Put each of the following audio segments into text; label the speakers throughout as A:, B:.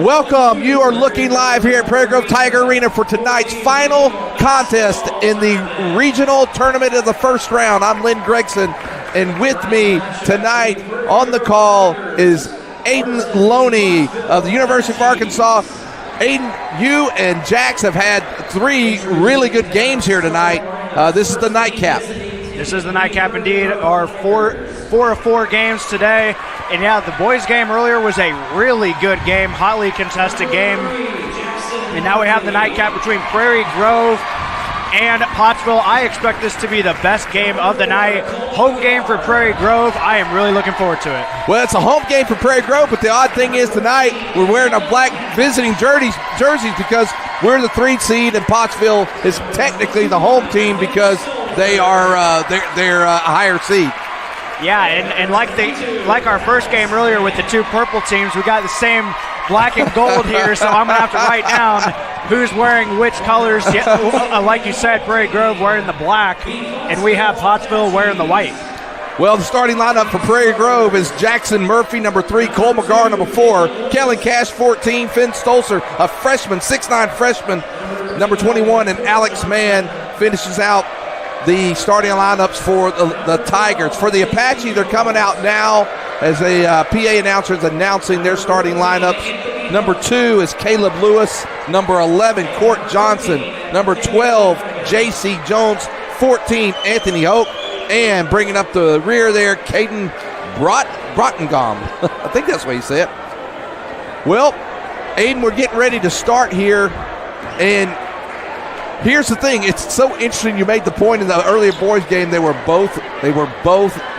A: Welcome. You are looking live here at Prairie Grove Tiger Arena for tonight's final contest in the regional tournament of the first round. I'm Lynn Gregson, and with me tonight on the call is Aiden Loney of the University of Arkansas. Aiden, you and Jax have had three really good games here tonight. This is the nightcap.
B: This is the nightcap indeed. Our four of four games today. And yeah, the boys' game earlier was a really good game, hotly contested game. And now we have the nightcap between Prairie Grove and Pottsville. I expect this to be the best game of the night. Home game for Prairie Grove. I am really looking forward to it.
A: Well, it's a home game for Prairie Grove, but the odd thing is tonight we're wearing a black visiting jerseys because we're the 3 seed and Pottsville is technically the home team because they are they're a higher seed.
B: Yeah, and like our first game earlier with the 2 purple teams, we got the same black and gold here, so I'm going to have to write down who's wearing which colors. Like you said, Prairie Grove wearing the black, and we have Pottsville wearing the white.
A: Well, the starting lineup for Prairie Grove is Jackson Murphy, number 3, Cole McGarr, number 4, Kellen Cash, 14, Finn Stolzer, a freshman, 6'9" freshman, number 21, and Alex Mann finishes out the starting lineups for the Tigers. For the Apache, they're coming out now as a PA announcer is announcing their starting lineups. Number 2 is Caleb Lewis. Number 11, Court Johnson. Number 12, J.C. Jones. 14, Anthony Hoke. And bringing up the rear there, Caden Brottengam. I think that's what he said. Well, Aiden, we're getting ready to start here. And here's the thing, it's so interesting you made the point in the earlier boys game they were both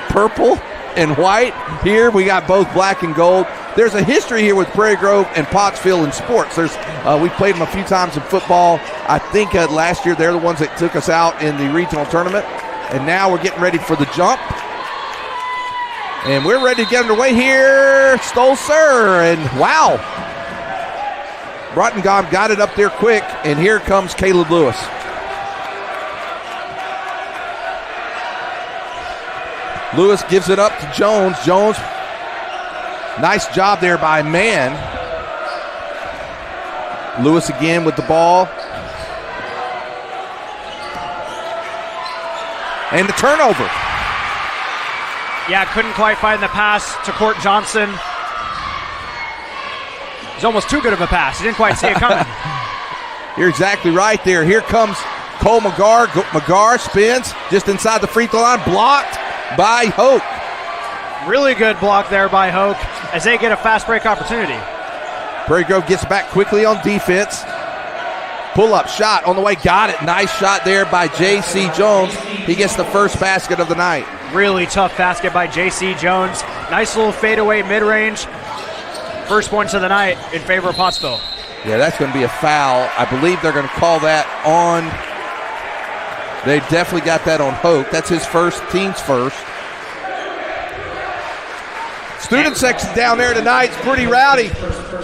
A: purple and white. Here we got both black and gold. There's a history here with Prairie Grove and Pottsville in sports. We played them a few times in football. I think last year they're the ones that took us out in the regional tournament. And now we're getting ready for the jump. And we're ready to get underway here. Stolzer, and wow. Brottengam got it up there quick, and here comes Caleb Lewis. Lewis gives it up to Jones. Jones, nice job there by Mann. Lewis again with the ball. And the turnover.
B: Yeah, couldn't quite find the pass to Court Johnson. It's almost too good of a pass. He didn't quite see it coming.
A: You're exactly right there. Here comes Cole McGarr. McGarr spins just inside the free throw line. Blocked by Hoke.
B: Really good block there by Hoke as they get a fast break opportunity.
A: Prairie Grove gets back quickly on defense. Pull-up shot on the way. Got it. Nice shot there by J.C. Jones. He gets the first basket of the night.
B: Really tough basket by J.C. Jones. Nice little fadeaway mid-range. First points of the night in favor of Pottsville.
A: Yeah, that's going to be a foul. I believe they're going to call that on. They definitely got that on Hoke. That's his first, team's first. Student section down there tonight is pretty rowdy.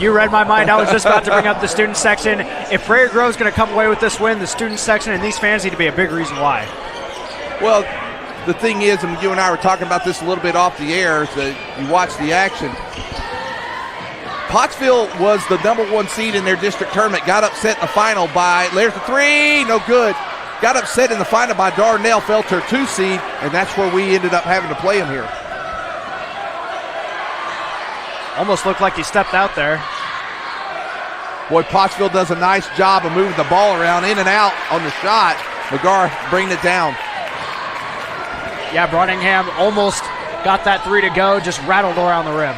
B: You read my mind. I was just about to bring up the student section. If Prairie Grove's going to come away with this win, the student section and these fans need to be a big reason why.
A: Well, the thing is, and you and I were talking about this a little bit off the air, is that you watch the action. Pottsville was the number 1 seed in their district tournament, got upset in the final by, there's the 3, no good. Got upset in the final by Darnell, fell to a 2 seed, and that's where we ended up having to play them here.
B: Almost looked like he stepped out there.
A: Boy, Pottsville does a nice job of moving the ball around in and out on the shot. McGarr bringing it down.
B: Yeah, Brottingham almost got that 3 to go, just rattled around the rim.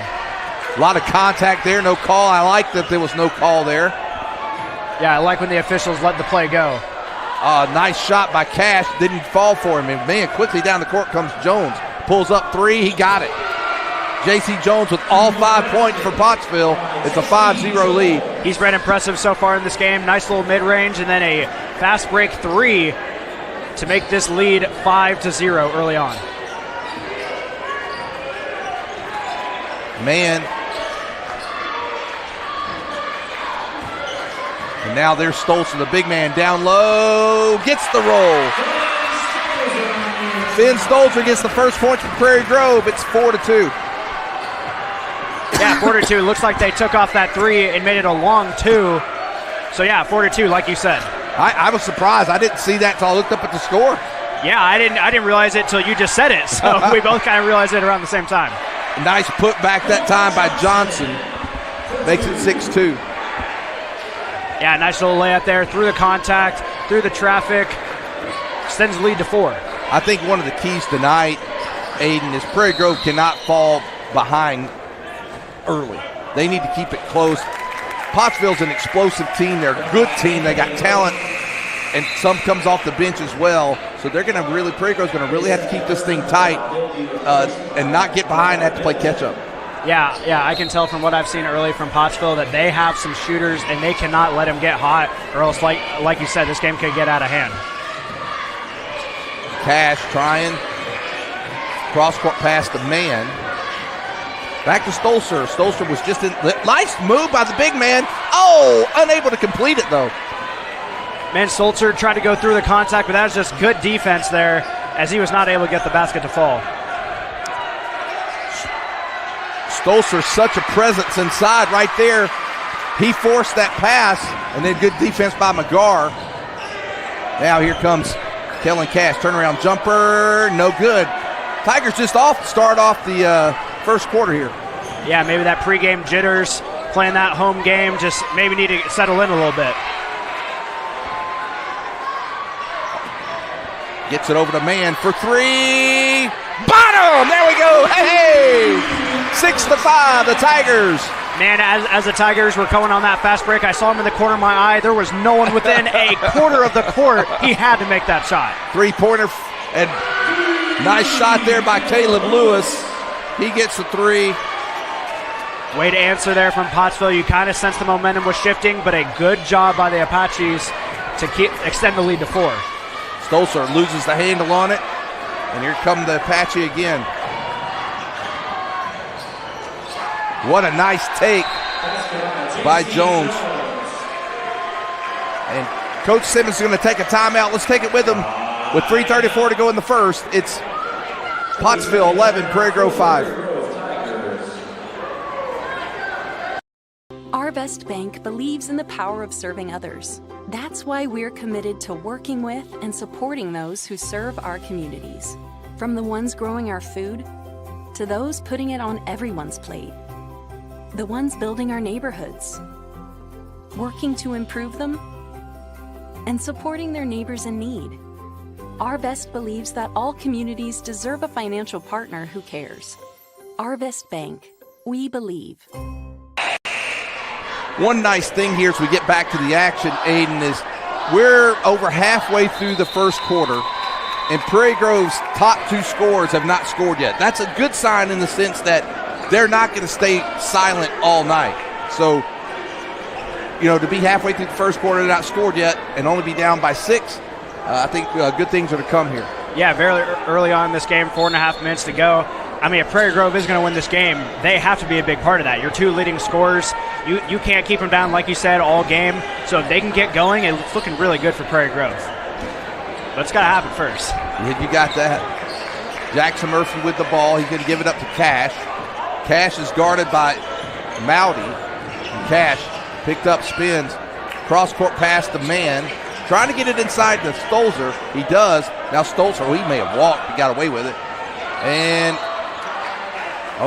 A: A lot of contact there, no call. I like that there was no call there.
B: Yeah, I like when the officials let the play go.
A: Nice shot by Cash, didn't fall for him. And man, quickly down the court comes Jones. Pulls up 3, he got it. J.C. Jones with all 5 points for Pottsville. It's a 5-0 lead.
B: He's been impressive so far in this game. Nice little mid-range and then a fast break 3 to make this lead 5-0 early on.
A: Man. And now there's Stolzer, the big man, down low, gets the roll. Finn Stolzer gets the first point for Prairie Grove. It's 4-2.
B: Yeah, 4-2. Looks like they took off that 3 and made it a long 2. So, yeah, 4-2, like you said.
A: I was surprised. I didn't see that until I looked up at the score.
B: Yeah, I didn't realize it until you just said it. So we both kind of realized it around the same time.
A: Nice put back that time by Johnson. Makes it 6-2.
B: Yeah, nice little layup there through the contact, through the traffic. Extends the lead to 4.
A: I think one of the keys tonight, Aiden, is Prairie Grove cannot fall behind early. They need to keep it close. Pottsville's an explosive team. They're a good team. They got talent, and some comes off the bench as well. So they're going to really, Prairie Grove's going to really have to keep this thing tight and not get behind and have to play catch-up.
B: Yeah, I can tell from what I've seen early from Pottsville that they have some shooters, and they cannot let them get hot, or else, like you said, this game could get out of hand.
A: Cash trying. Cross-court pass to man. Back to Stolzer. Stolzer was just in. Nice move by the big man. Oh, unable to complete it, though.
B: Man, Stolzer tried to go through the contact, but that was just good defense there as he was not able to get the basket to fall.
A: Stolzer, such a presence inside right there. He forced that pass, and then good defense by McGar. Now here comes Kellen Cash. Turnaround jumper, no good. Tigers just start off the first quarter here.
B: Yeah, maybe that pregame jitters, playing that home game, just maybe need to settle in a little bit.
A: Gets it over to man for 3. Bottom! There we go! Hey! 6-5, the Tigers.
B: Man, as the Tigers were going on that fast break, I saw him in the corner of my eye. There was no one within a quarter of the court. He had to make that shot.
A: Three-pointer, and nice shot there by Caleb Lewis. He gets the 3.
B: Way to answer there from Pottsville. You kind of sense the momentum was shifting, but a good job by the Apaches to extend the lead to 4.
A: Stolzer loses the handle on it, and here come the Apache again. What a nice take by Jones. And Coach Simmons is going to take a timeout. Let's take it with him. With 3:34 to go in the first, it's Pottsville 11, Prairie Grove 5.
C: Our Best Bank believes in the power of serving others. That's why we're committed to working with and supporting those who serve our communities. From the ones growing our food to those putting it on everyone's plate. The ones building our neighborhoods, working to improve them, and supporting their neighbors in need. Our Best believes that all communities deserve a financial partner who cares. Our Best Bank, we believe.
A: One nice thing here as we get back to the action, Aiden, is we're over halfway through the first quarter, and Prairie Grove's top 2 scorers have not scored yet. That's a good sign in the sense that they're not going to stay silent all night. So, to be halfway through the first quarter and not scored yet and only be down by 6, I think good things are to come here.
B: Yeah, very early on in this game, 4.5 minutes to go. I mean, if Prairie Grove is going to win this game, they have to be a big part of that. Your 2 leading scorers, you can't keep them down, like you said, all game. So if they can get going, it's looking really good for Prairie Grove. But it's got to happen first.
A: You got that. Jackson Murphy with the ball. He's going to give it up to Cash. Cash is guarded by Mowdy. Cash picked up, spins. Cross-court pass to man. Trying to get it inside to Stolzer. He does. Now Stolzer, he may have walked. He got away with it. And,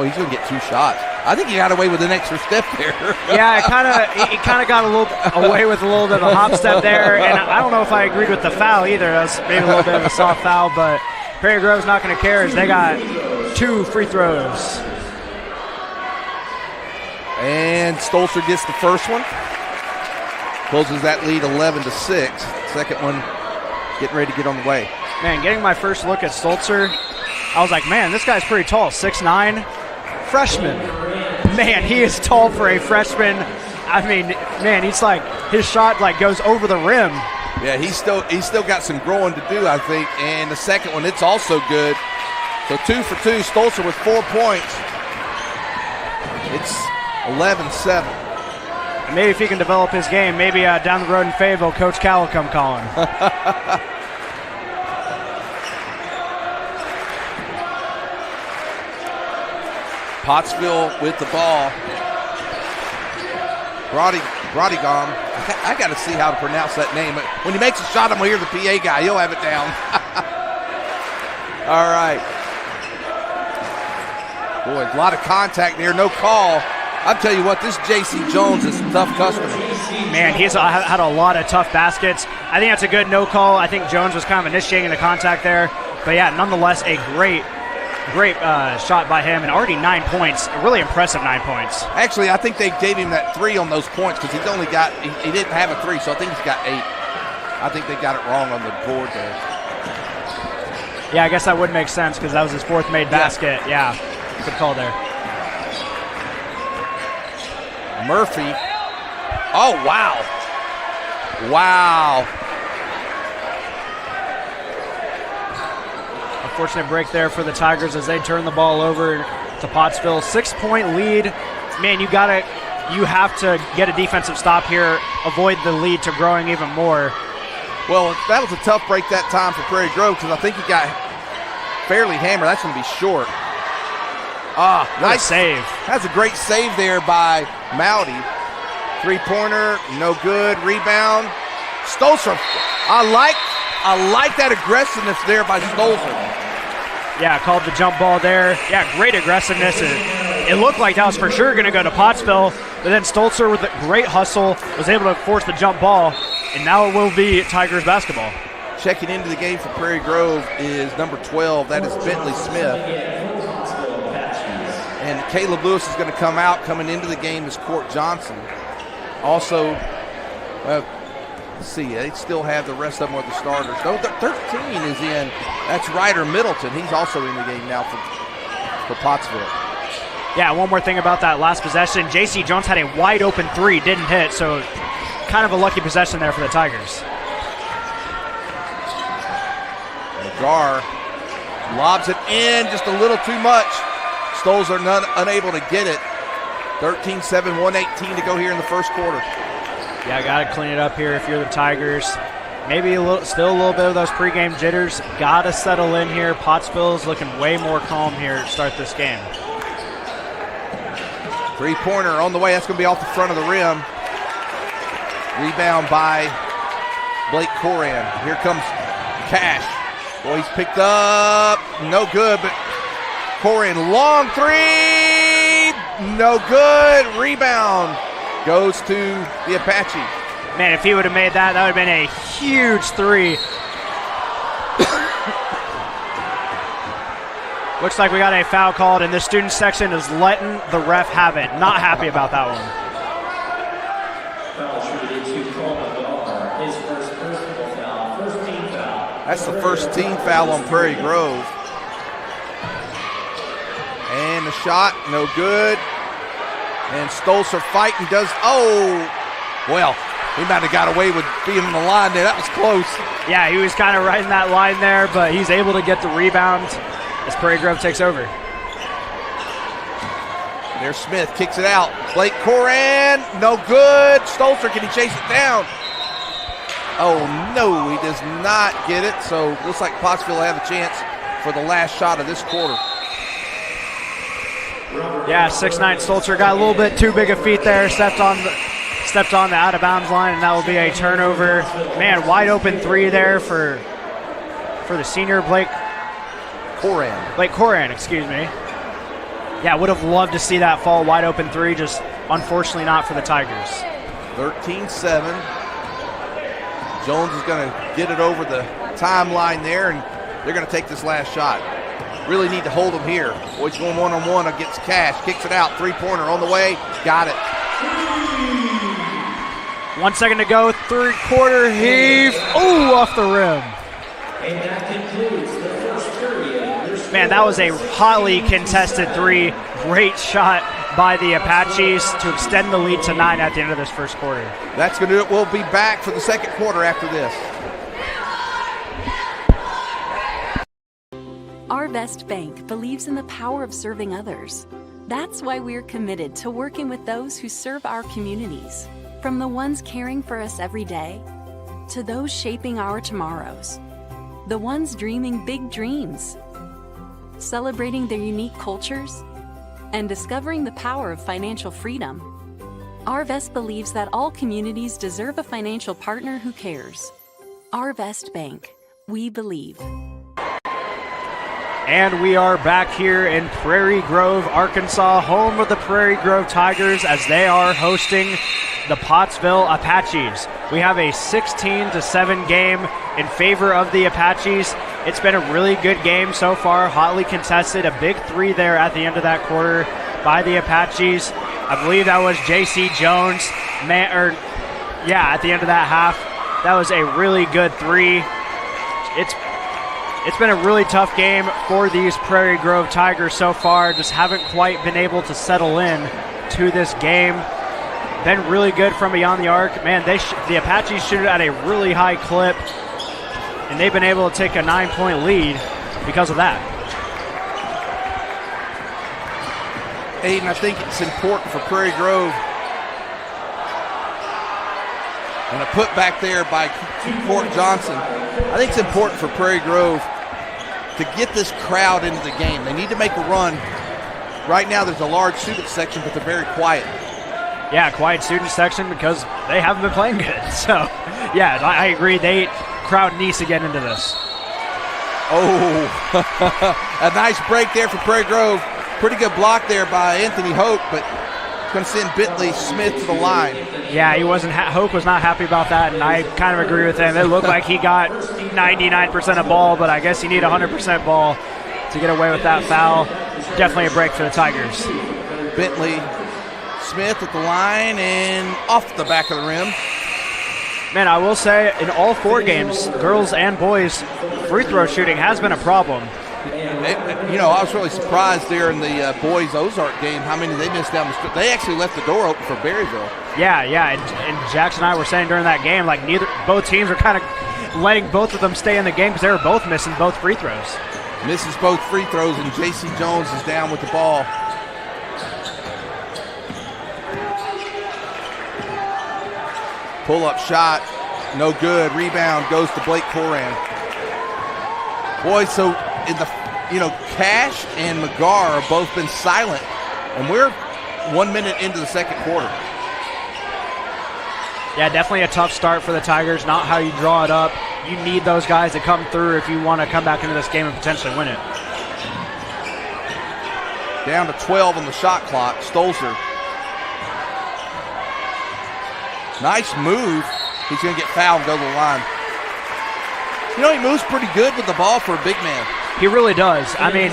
A: he's going to get 2 shots. I think he got away with an extra step there.
B: Yeah, he kind of got a little away with a little bit of a hop step there. And I don't know if I agreed with the foul either. That was maybe a little bit of a soft foul. But Prairie Grove's not going to care as they got 2 free throws.
A: And Stolzer gets the first one. Closes that lead 11-6. Second one getting ready to get on the way.
B: Man, getting my first look at Stolzer, I was like, man, this guy's pretty tall. 6'9", freshman. Man, he is tall for a freshman. I mean, man, he's like, his shot goes over the rim.
A: Yeah, he's still got some growing to do, I think. And the second one, it's also good. So 2 for 2. Stolzer with 4 points. It's 11-7.
B: And maybe if he can develop his game, maybe down the road in Fayetteville, Coach Cal will come calling.
A: Pottsville with the ball. Brodigam. I got to see how to pronounce that name. When he makes a shot, I'm going to hear the PA guy. He'll have it down. All right. Boy, a lot of contact there. No call. I'll tell you what, this J.C. Jones is a tough customer.
B: Man, he's had a lot of tough baskets. I think that's a good no call. I think Jones was kind of initiating the contact there. But, yeah, nonetheless, a great shot by him, and already 9 points. A really impressive 9 points.
A: Actually, I think they gave him that 3 on those points because he didn't have a 3, so I think he's got 8. I think they got it wrong on the board there.
B: Yeah, I guess that would make sense because that was his 4th made basket. Yeah, good call there.
A: Murphy. Oh, wow. Wow.
B: Unfortunate break there for the Tigers as they turn the ball over to Pottsville. 6-point lead. Man, you have to get a defensive stop here, avoid the lead to growing even more.
A: Well, that was a tough break that time for Prairie Grove because I think he got fairly hammered. That's going to be short. Nice
B: save.
A: That's a great save there by Mowdy. 3-pointer, no good. Rebound. Stolzer. I like that aggressiveness there by Stolzer.
B: Yeah, called the jump ball there. Yeah, great aggressiveness. It looked like that was for sure going to go to Pottsville, but then Stolzer with a great hustle was able to force the jump ball, and now it will be Tigers basketball.
A: Checking into the game for Prairie Grove is number 12. That is Bentley Smith. And Caleb Lewis is going to come out. Coming into the game is Court Johnson. Also, let's see, they still have the rest of them are the starters. No, 13 is in. That's Ryder Middleton. He's also in the game now for Pottsville.
B: Yeah, one more thing about that last possession. J.C. Jones had a wide open 3, didn't hit, so kind of a lucky possession there for the Tigers.
A: McGar lobs it in just a little too much. Stoles are unable to get it. 13-7, 1:18 to go here in the first quarter.
B: Yeah, got to clean it up here if you're the Tigers. Maybe still a little bit of those pregame jitters. Got to settle in here. Pottsville's looking way more calm here to start this game.
A: 3-pointer on the way. That's going to be off the front of the rim. Rebound by Blake Coran. Here comes Cash. Boy, he's picked up. No good, but Coran, long 3. No good. Rebound goes to the Apache.
B: Man, if he would have made that, that would have been a huge 3. Looks like we got a foul called, and the student section is letting the ref have it. Not happy about that one.
A: That's the first team foul on Prairie Grove. And the shot, no good. And Stolzer fighting does, well, he might have got away with being on the line there. That was close.
B: Yeah, he was kind of right in that line there, but he's able to get the rebound as Prairie Grove takes over.
A: There's Smith, kicks it out. Blake Coran, no good. Stolzer, can he chase it down? Oh, no, he does not get it. So looks like Pottsville will have a chance for the last shot of this quarter.
B: Yeah, 6'9" Stolzer got a little bit too big a feet there. Stepped on the out-of-bounds line, and that will be a turnover. Man, wide open 3 there for the senior Blake Coran, excuse me. Yeah, would have loved to see that fall wide open 3, just unfortunately not for the Tigers.
A: 13-7. Jones is going to get it over the timeline there, and they're going to take this last shot. Really need to hold him here. Boy's going one-on-one against Cash. Kicks it out. 3-pointer on the way. Got it.
B: 1 second to go. 3rd quarter heave. Ooh, off the rim.
D: And that concludes the first period.
B: Man, that was a hotly contested 3. Great shot by the Apaches to extend the lead to 9 at the end of this first quarter.
A: That's going to do it. We'll be back for the second quarter after this.
C: Our Best Bank believes in the power of serving others. That's why we're committed to working with those who serve our communities, from the ones caring for us every day to those shaping our tomorrows, the ones dreaming big dreams, celebrating their unique cultures, and discovering the power of financial freedom. Arvest believes that all communities deserve a financial partner who cares. Arvest Bank. We believe.
B: And we are back here in Prairie Grove, Arkansas, home of the Prairie Grove Tigers as they are hosting the Pottsville Apaches. We have a 16-7 game in favor of the Apaches. It's been a really good game so far, hotly contested. A big three there at the end of that quarter by the Apaches. I believe that was J.C. Jones. At the end of that half, that was a really good three. It's been a really tough game for these Prairie Grove Tigers so far. Just haven't quite been able to settle in to this game. Been really good from beyond the arc. Man, the Apaches shoot it at a really high clip, and they've been able to take a 9-point lead because of that.
A: Aiden, I think it's important for Prairie Grove. And a put back there by Court Johnson. I think it's important for Prairie Grove to get this crowd into the game. They need to make a run. Right now there's a large student section, but they're very quiet.
B: Yeah, quiet student section because they haven't been playing good. So, yeah, I agree. Crowd needs to get into this.
A: Oh, a nice break there for Prairie Grove. Pretty good block there by Anthony Hoke, but going to send Bentley Smith to the line.
B: Yeah, Hoke was not happy about that, and I kind of agree with him. It looked like he got 99% of ball, but I guess you need 100% ball to get away with that foul. Definitely a break for the Tigers.
A: Bentley Smith at the line and off the back of the rim.
B: Man, I will say in all four games, girls and boys, free throw shooting has been a problem.
A: I was really surprised there in the boys Ozark game how many they missed down the street. They actually left the door open for Berryville.
B: Yeah, and Jackson and I were saying during that game, like both teams are kind of letting both of them stay in the game because they were both missing both free throws.
A: Misses both free throws, and J.C. Jones is down with the ball. Pull-up shot, no good. Rebound goes to Blake Coran. Boy, so in the Cash and McGarr have both been silent, and we're 1 minute into the second quarter.
B: Yeah, definitely a tough start for the Tigers. Not how you draw it up. You need those guys to come through if you want to come back into this game and potentially win it.
A: Down to 12 on the shot clock. Stolzer. Nice move. He's going to get fouled and go to the line. He moves pretty good with the ball for a big man.
B: He really does. I mean,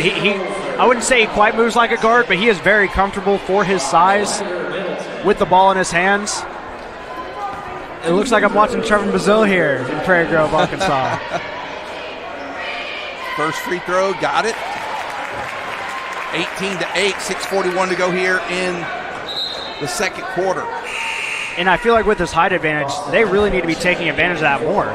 B: I wouldn't say he quite moves like a guard, but he is very comfortable for his size with the ball in his hands. It looks like I'm watching Trevor Bazille here in Prairie Grove, Arkansas.
A: First free throw, got it. 18-8, 6:41 to go here in the second quarter.
B: And I feel like with this height advantage, they really need to be taking advantage of that more.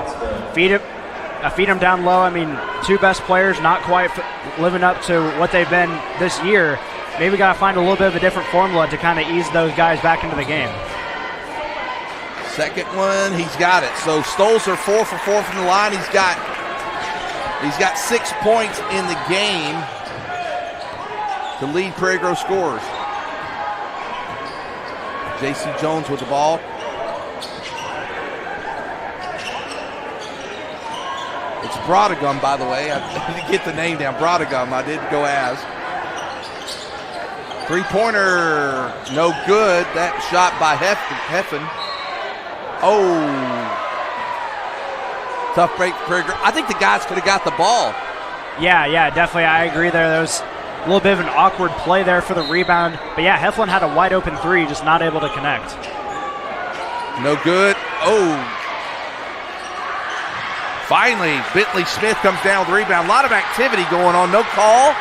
B: Feed them down low. I mean, two best players not quite living up to what they've been this year. Maybe got to find a little bit of a different formula to kind of ease those guys back into the game.
A: Second one, he's got it. So Stolzer 4 for 4 from the line. He's got 6 points in the game to lead Prairie Grove scorers. J.C. Jones with the ball. It's Brodegum, by the way. I didn't get the name down. Brodegum, I did go as. Three-pointer, no good. That shot by Heffen. Oh. Tough break for Prairie Grove. I think the guys could have got the ball.
B: Yeah, definitely. I agree there. There was a little bit of an awkward play there for the rebound. But, yeah, Heflin had a wide-open three, just not able to connect.
A: No good. Oh. Finally, Bentley Smith comes down with the rebound. A lot of activity going on. No call.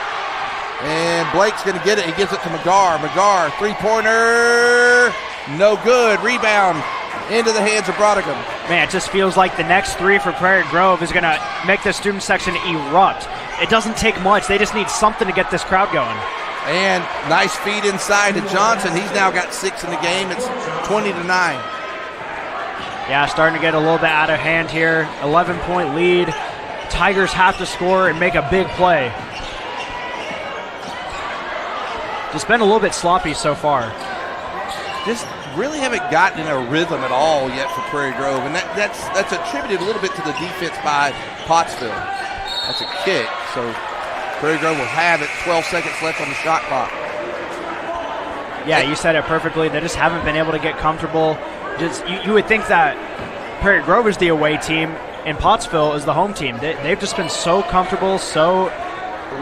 A: And Blake's going to get it. He gives it to McGarr. McGarr, three-pointer. No good. Rebound into the hands of Brodegum.
B: Man, it just feels like the next three for Prairie Grove is going to make the student section erupt. It doesn't take much. They just need something to get this crowd going.
A: And nice feed inside to Johnson. He's now got 6 in the game. It's 20-9.
B: Yeah, starting to get a little bit out of hand here. 11-point lead. Tigers have to score and make a big play. just been a little bit sloppy so far.
A: Just really haven't gotten in a rhythm at all yet for Prairie Grove, and that's attributed a little bit to the defense by Pottsville. That's a kick, so Prairie Grove will have it. 12 seconds left on the shot clock.
B: Yeah, you said it perfectly. They just haven't been able to get comfortable. Just you would think that Prairie Grove is the away team and Pottsville is the home team. They've just been so comfortable, so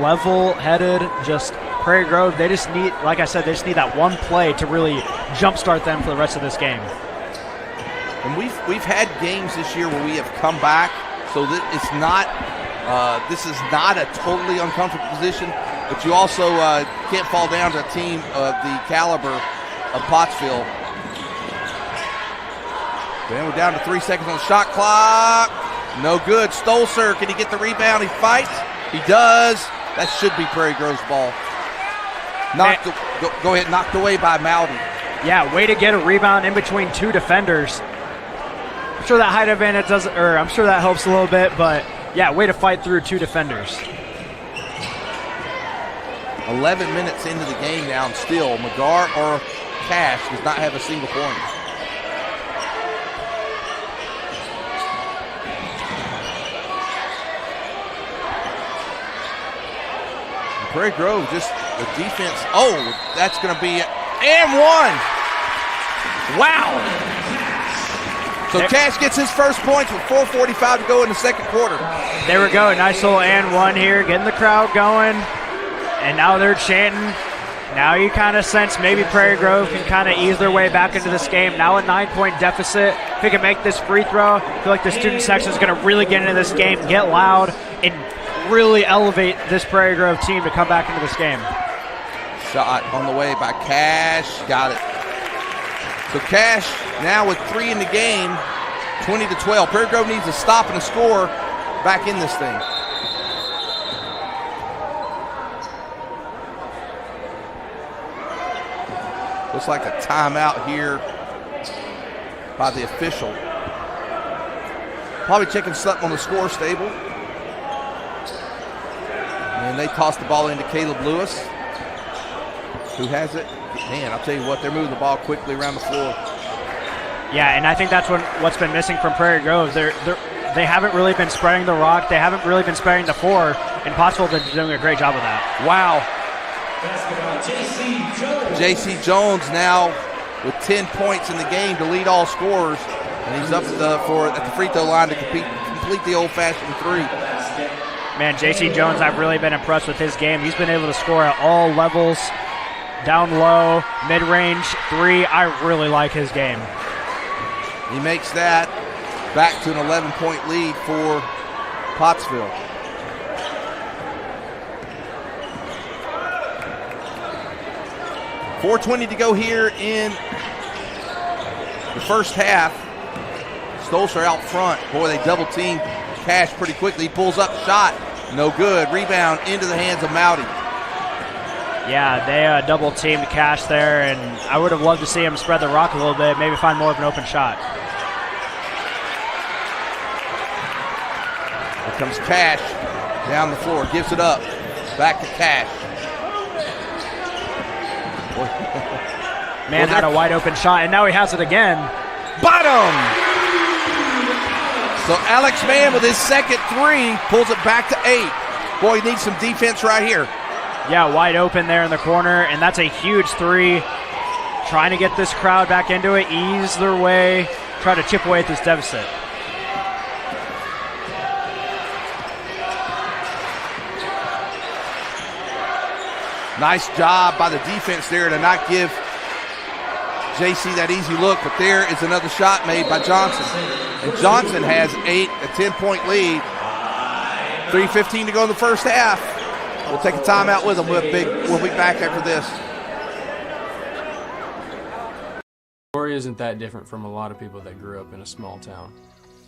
B: level-headed. Just Prairie Grove, they just need, like I said, they just need that one play to really jumpstart them for the rest of this game.
A: And we've had games this year where we have come back, so that it's not this is not a totally uncomfortable position, but you also can't fall down to a team of the caliber of Pottsville. Then we're down to 3 seconds on the shot clock. No good. Stolzer, can he get the rebound? He fights. He does. That should be Prairie Grove's ball. Go ahead, knocked away by Maldy.
B: Yeah, way to get a rebound in between two defenders. I'm sure that height advantage doesn't, or I'm sure that helps a little bit, but yeah, way to fight through two defenders.
A: 11 minutes into the game now, and still McGar or Cash does not have a single point. Prairie Grove, just the defense. Oh, that's going to be it. And one. Wow. So Cash gets his first points with 4:45 to go in the second quarter.
B: There we go. Nice little and one here, getting the crowd going. And now they're chanting. Now you kind of sense maybe Prairie Grove can kind of ease their way back into this game. Now a 9-point deficit. If they can make this free throw, I feel like the student section is going to really get into this game, get loud, and really elevate this Prairie Grove team to come back into this game.
A: Shot on the way by Cash. Got it. So Cash now with 3 in the game, 20-12. Prairie Grove needs a stop and a score back in this thing. Looks like a timeout here by the official. Probably checking something on the score stable. And they toss the ball into Caleb Lewis, who has it. Man, I'll tell you what, they're moving the ball quickly around the floor.
B: Yeah, and I think that's what's been missing from Prairie Grove. They haven't really been spreading the rock. They haven't really been spreading the floor, and Pottsville's been doing a great job of that.
A: Wow. J.C. Jones now with 10 points in the game to lead all scorers, and he's up at the free throw line to complete the old-fashioned three.
B: Man, J.C. Jones, I've really been impressed with his game. He's been able to score at all levels, down low, mid-range, three. I really like his game.
A: He makes that back to an 11-point lead for Pottsville. .420 to go here in the first half. Stolzer out front. Boy, they double-team Cash pretty quickly. He pulls up, shot. No good. Rebound into the hands of Mowdy.
B: Yeah, they double-teamed Cash there, and I would have loved to see him spread the rock a little bit, maybe find more of an open shot.
A: Here comes Cash down the floor. Gives it up. Back to Cash.
B: Man had a wide open shot, and now he has it again.
A: Bottom! So Alex Mann with his second three pulls it back to 8. Boy, he needs some defense right here.
B: Yeah, wide open there in the corner, and that's a huge three. Trying to get this crowd back into it, ease their way, try to chip away at this deficit.
A: Nice job by the defense there to not give JC that easy look, but there is another shot made by Johnson. And Johnson has a 10-point lead. 3:15 to go in the first half. We'll take a timeout with them. We'll be back after this.
E: Story isn't that different from a lot of people that grew up in a small town.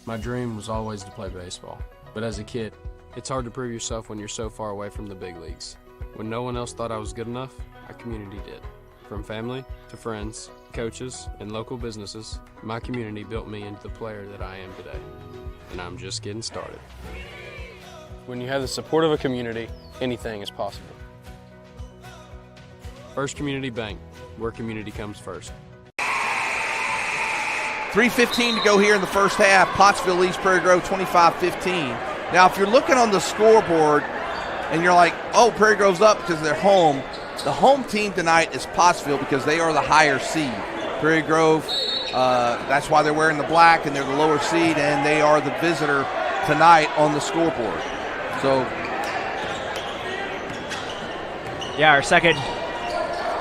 E: My dream was always to play baseball, but as a kid, it's hard to prove yourself when you're so far away from the big leagues. When no one else thought I was good enough, our community did. From family to friends, coaches, and local businesses, my community built me into the player that I am today. And I'm just getting started. When you have the support of a community, anything is possible. First Community Bank, where community comes first.
A: 3:15 to go here in the first half. Pottsville leads Prairie Grove 25-15. Now, if you're looking on the scoreboard and you're like, oh, Prairie Grove's up because they're home, the home team tonight is Pottsville because they are the higher seed. Prairie Grove, that's why they're wearing the black and they're the lower seed, and they are the visitor tonight on the scoreboard. So,
B: yeah, our second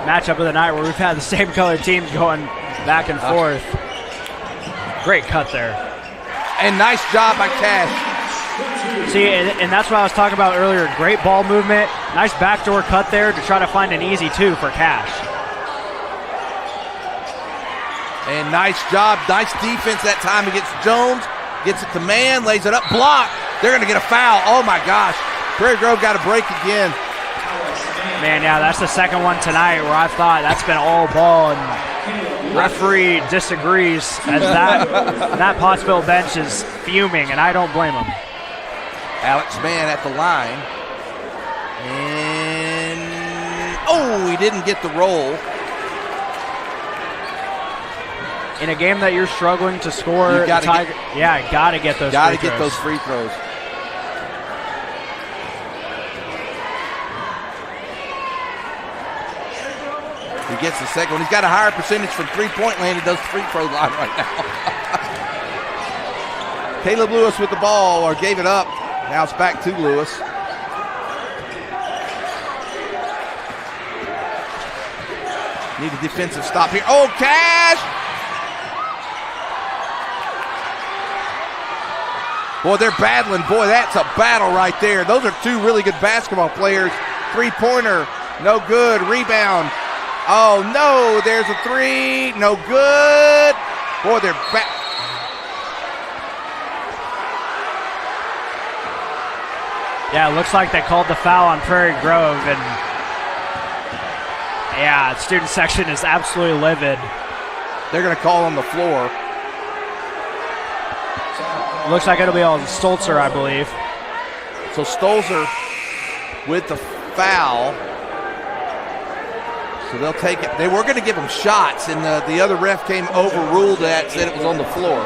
B: matchup of the night where we've had the same colored teams going back and forth. Great cut there.
A: And nice job by Cash.
B: See, and that's what I was talking about earlier. Great ball movement. Nice backdoor cut there to try to find an easy 2 for Cash.
A: And nice job. Nice defense that time against Jones. Gets it to man, lays it up, block. They're going to get a foul. Oh, my gosh. Prairie Grove got a break again.
B: Man, yeah, that's the second one tonight where I thought that's been all ball, and referee disagrees as that Pottsville bench is fuming, and I don't blame him.
A: Alex Mann at the line. And, he didn't get the roll.
B: In a game that you're struggling to score, got to get those
A: Got to get those free throws. He gets the second one. He's got a higher percentage from three-point land. He does the free throw line right now. Caleb Lewis with the ball, or gave it up. Now it's back to Lewis. Need a defensive stop here. Oh, Cash! Boy, they're battling. Boy, that's a battle right there. Those are two really good basketball players. Three-pointer, no good. Rebound. Oh, no, there's a three. No good. Boy, they're back.
B: Yeah, it looks like they called the foul on Prairie Grove, and yeah, the student section is absolutely livid.
A: They're going to call on the floor.
B: Looks like it'll be on Stolzer, I believe.
A: So Stolzer with the foul. So they'll take it. They were going to give him shots, and the other ref overruled that, said it was on the floor.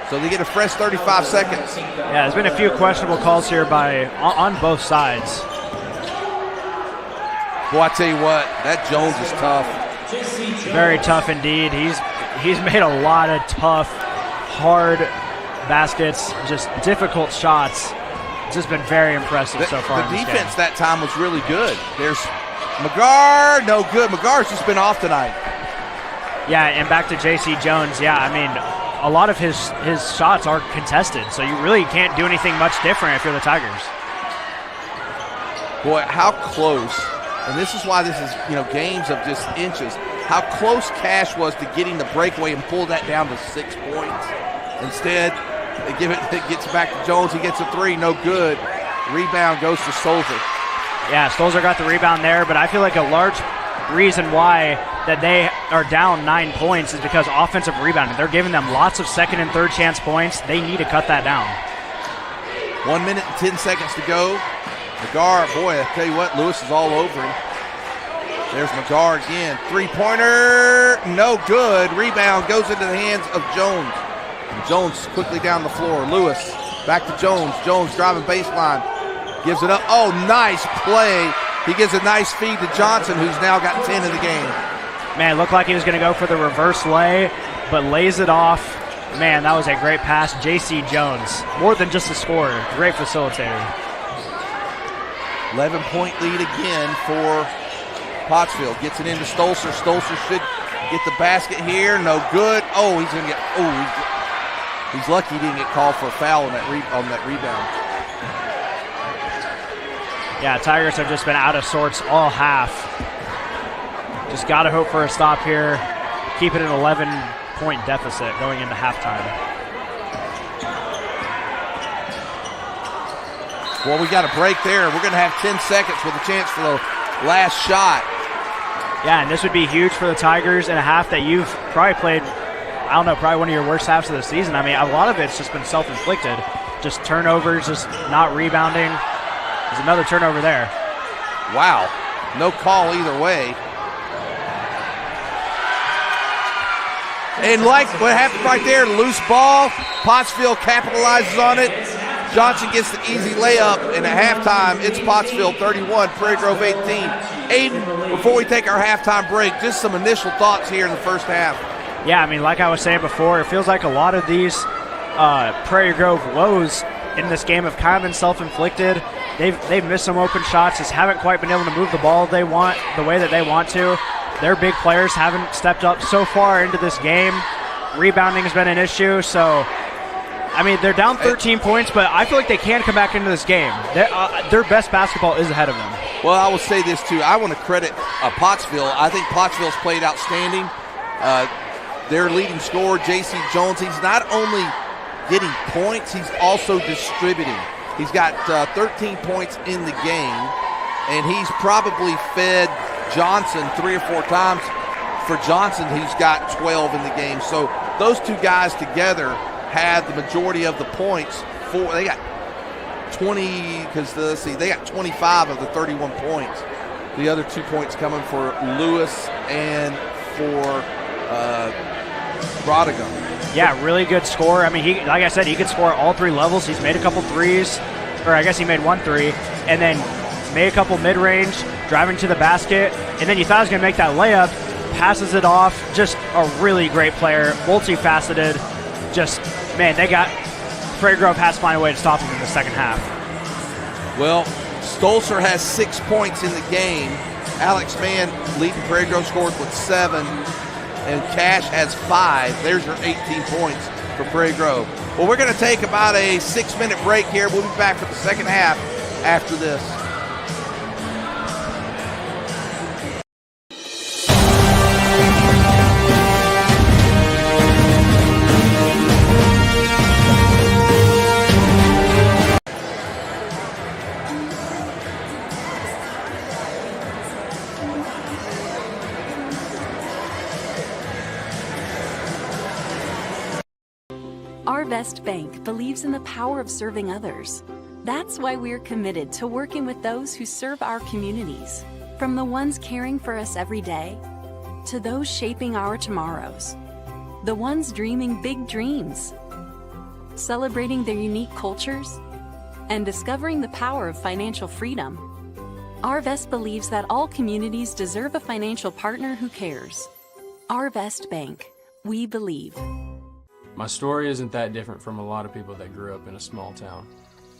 A: So they get a fresh 35 seconds.
B: Yeah, there's been a few questionable calls here on both sides.
A: Boy, I tell you what, that Jones is tough.
B: Very tough indeed. He's made a lot of tough, hard baskets, just difficult shots. It's just been very impressive so far.
A: The defense that time was really good. There's McGar, no good. McGar's just been off tonight.
B: Yeah, and back to J.C. Jones. Yeah, I mean, a lot of his shots are contested, so you really can't do anything much different if you're the Tigers.
A: Boy, how close, and this is why this is, games of just inches, how close Cash was to getting the breakaway and pull that down to 6 points. Instead, it gets back to Jones. He gets a three, no good. Rebound goes to Stolzer.
B: Yeah, Stolzer got the rebound there, but I feel like a large reason why that they are down 9 points is because offensive rebounding. They're giving them lots of second and third chance points. They need to cut that down.
A: 1 minute and 10 seconds to go. McGar, boy, I tell you what, Lewis is all over him. There's McGar again. Three-pointer, no good. Rebound goes into the hands of Jones. Jones quickly down the floor. Lewis back to Jones. Jones driving baseline. Gives it up. Oh, nice play. He gives a nice feed to Johnson, who's now got 10 in the game.
B: Man, it looked like he was going to go for the reverse lay, but lays it off. Man, that was a great pass. J.C. Jones, more than just a scorer, great facilitator.
A: 11-point lead again for Pottsville. Gets it into Stolzer. Stolzer should get the basket here. No good. Oh, he's going to get. He's lucky he didn't get called for a foul on that rebound.
B: Yeah, Tigers have just been out of sorts all half. Just got to hope for a stop here. Keep it an 11-point deficit going into halftime.
A: Well, we got a break there. We're going to have 10 seconds with a chance for the last shot.
B: Yeah, and this would be huge for the Tigers in a half that you've probably played, probably one of your worst halves of the season. I mean, a lot of it's just been self-inflicted. Just turnovers, just not rebounding. There's another turnover there.
A: Wow. No call either way. And like what happened right there, loose ball. Pottsville capitalizes on it. Johnson gets the easy layup, and at halftime, it's Pottsville 31, Prairie Grove 18. Aiden, before we take our halftime break, just some initial thoughts here in the first half.
B: Yeah, I mean, like I was saying before, it feels like a lot of these Prairie Grove lows in this game have kind of been self-inflicted. They've missed some open shots, just haven't quite been able to move the ball the way that they want to. Their big players haven't stepped up so far into this game. Rebounding has been an issue, so I mean, they're down 13 points, but I feel like they can come back into this game. Their best basketball is ahead of them.
A: Well, I will say this, too. I want to credit Pottsville. I think Pottsville's played outstanding. Their leading scorer, J.C. Jones, he's not only getting points, he's also distributing. He's got 13 points in the game, and he's probably fed Johnson 3 or 4 times. For Johnson, he's got 12 in the game. So those two guys together had the majority of the points. They got 20, because they got 25 of the 31 points. The other 2 points coming for Lewis and for Rodigan.
B: Yeah, really good score. I mean, like I said, he could score at all 3 levels. He's made a couple threes, or I guess he made 1 3, and then made a couple mid-range, driving to the basket, and then you thought he was going to make that layup, passes it off. Just a really great player, multifaceted. Just, man, Prairie Grove has to find a way to stop him in the second half.
A: Well, Stolzer has 6 points in the game. Alex Mann leading Prairie Grove scores with 7, and Cash has 5. There's your 18 points for Prairie Grove. Well, we're going to take about a 6-minute break here. We'll be back for the second half after this.
C: Arvest Bank believes in the power of serving others. That's why we're committed to working with those who serve our communities, from the ones caring for us every day to those shaping our tomorrows, the ones dreaming big dreams, celebrating their unique cultures, and discovering the power of financial freedom. Arvest believes that all communities deserve a financial partner who cares. Arvest Bank, we believe.
E: My story isn't that different from a lot of people that grew up in a small town.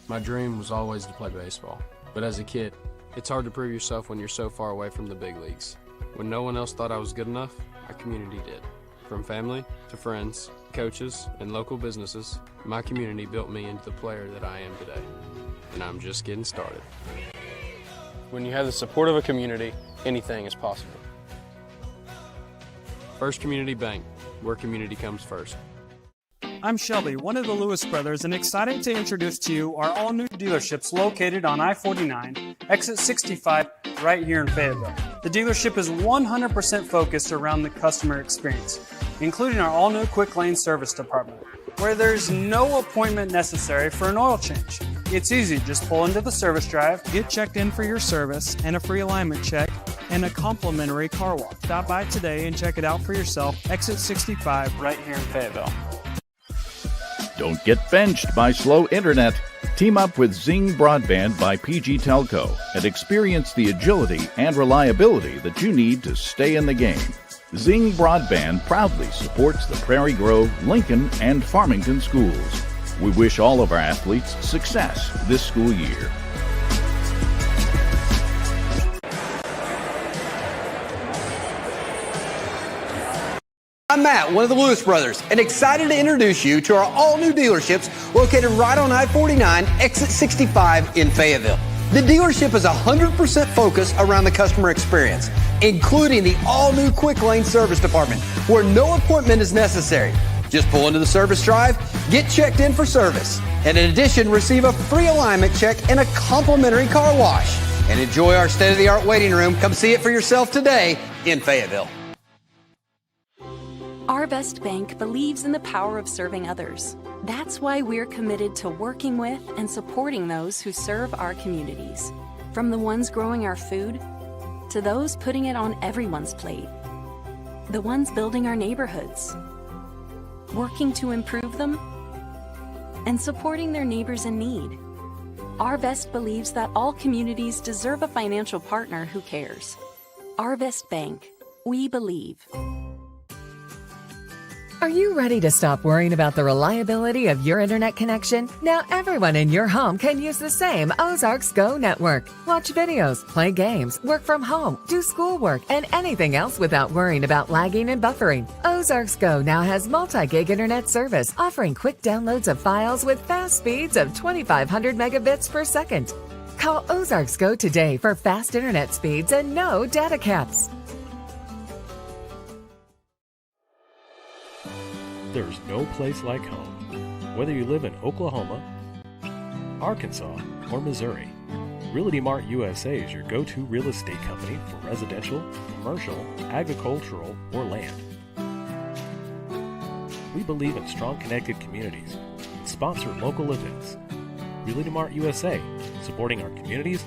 E: My dream was always to play baseball, but as a kid, it's hard to prove yourself when you're so far away from the big leagues. When no one else thought I was good enough, our community did. From family to friends, coaches, and local businesses, my community built me into the player that I am today, and I'm just getting started. When you have the support of a community, anything is possible. First Community Bank, where community comes first.
F: I'm Shelby, one of the Lewis brothers, and excited to introduce to you our all-new dealerships located on I-49, exit 65, right here in Fayetteville. The dealership is 100% focused around the customer experience, including our all-new quick lane service department, where there's no appointment necessary for an oil change. It's easy, just pull into the service drive, get checked in for your service and a free alignment check, and a complimentary car wash. Stop by today and check it out for yourself, exit 65, right here in Fayetteville.
G: Don't get benched by slow internet. Team up with Zing Broadband by PG Telco and experience the agility and reliability that you need to stay in the game. Zing Broadband proudly supports the Prairie Grove, Lincoln, and Farmington schools. We wish all of our athletes success this school year.
H: I'm Matt, one of the Lewis brothers, and excited to introduce you to our all-new dealerships located right on I-49, exit 65 in Fayetteville. The dealership is 100% focused around the customer experience, including the all-new quick lane service department, where no appointment is necessary. Just pull into the service drive, get checked in for service, and in addition, receive a free alignment check and a complimentary car wash. And enjoy our state-of-the-art waiting room. Come see it for yourself today in Fayetteville.
C: Arvest Bank believes in the power of serving others. That's why we're committed to working with and supporting those who serve our communities, from the ones growing our food to those putting it on everyone's plate, the ones building our neighborhoods, working to improve them, and supporting their neighbors in need. Arvest believes that all communities deserve a financial partner who cares. Arvest Bank. We believe.
I: Are you ready to stop worrying about the reliability of your internet connection? Now everyone in your home can use the same Ozarks Go network. Watch videos, play games, work from home, do schoolwork, and anything else without worrying about lagging and buffering. Ozarks Go now has multi-gig internet service, offering quick downloads of files with fast speeds of 2,500 megabits per second. Call Ozarks Go today for fast internet speeds and no data caps.
J: There's no place like home. Whether you live in Oklahoma, Arkansas, or Missouri, Realty Mart USA is your go-to real estate company for residential, commercial, agricultural, or land. We believe in strong connected communities and sponsor local events. Realty Mart USA, supporting our communities,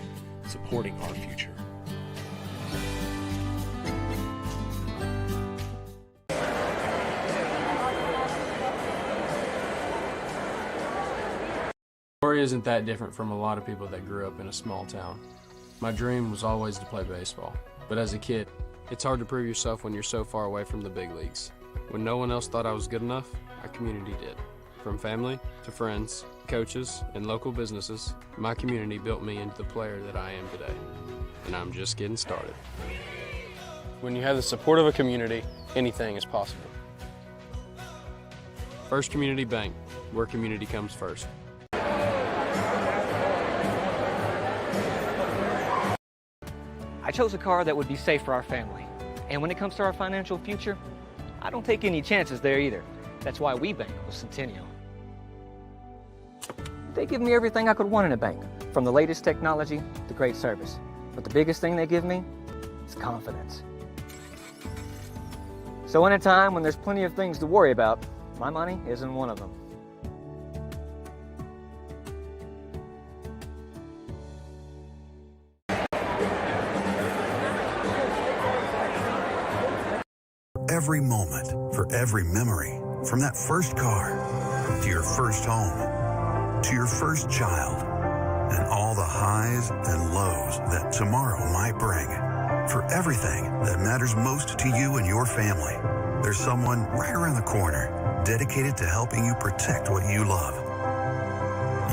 J: supporting our future.
E: Story isn't that different from a lot of people that grew up in a small town. My dream was always to play baseball, but as a kid, it's hard to prove yourself when you're so far away from the big leagues. When no one else thought I was good enough, our community did. From family to friends, coaches, and local businesses, my community built me into the player that I am today, and I'm just getting started.
K: When you have the support of a community, anything is possible.
E: First Community Bank, where community comes first.
L: I chose a car that would be safe for our family. And when it comes to our financial future, I don't take any chances there either. That's why we bank with Centennial. They give me everything I could want in a bank, from the latest technology to great service. But the biggest thing they give me is confidence. So in a time when there's plenty of things to worry about, my money isn't one of them.
M: Every moment, for every memory, from that first car, to your first home, to your first child, and all the highs and lows that tomorrow might bring. For everything that matters most to you and your family, there's someone right around the corner dedicated to helping you protect what you love.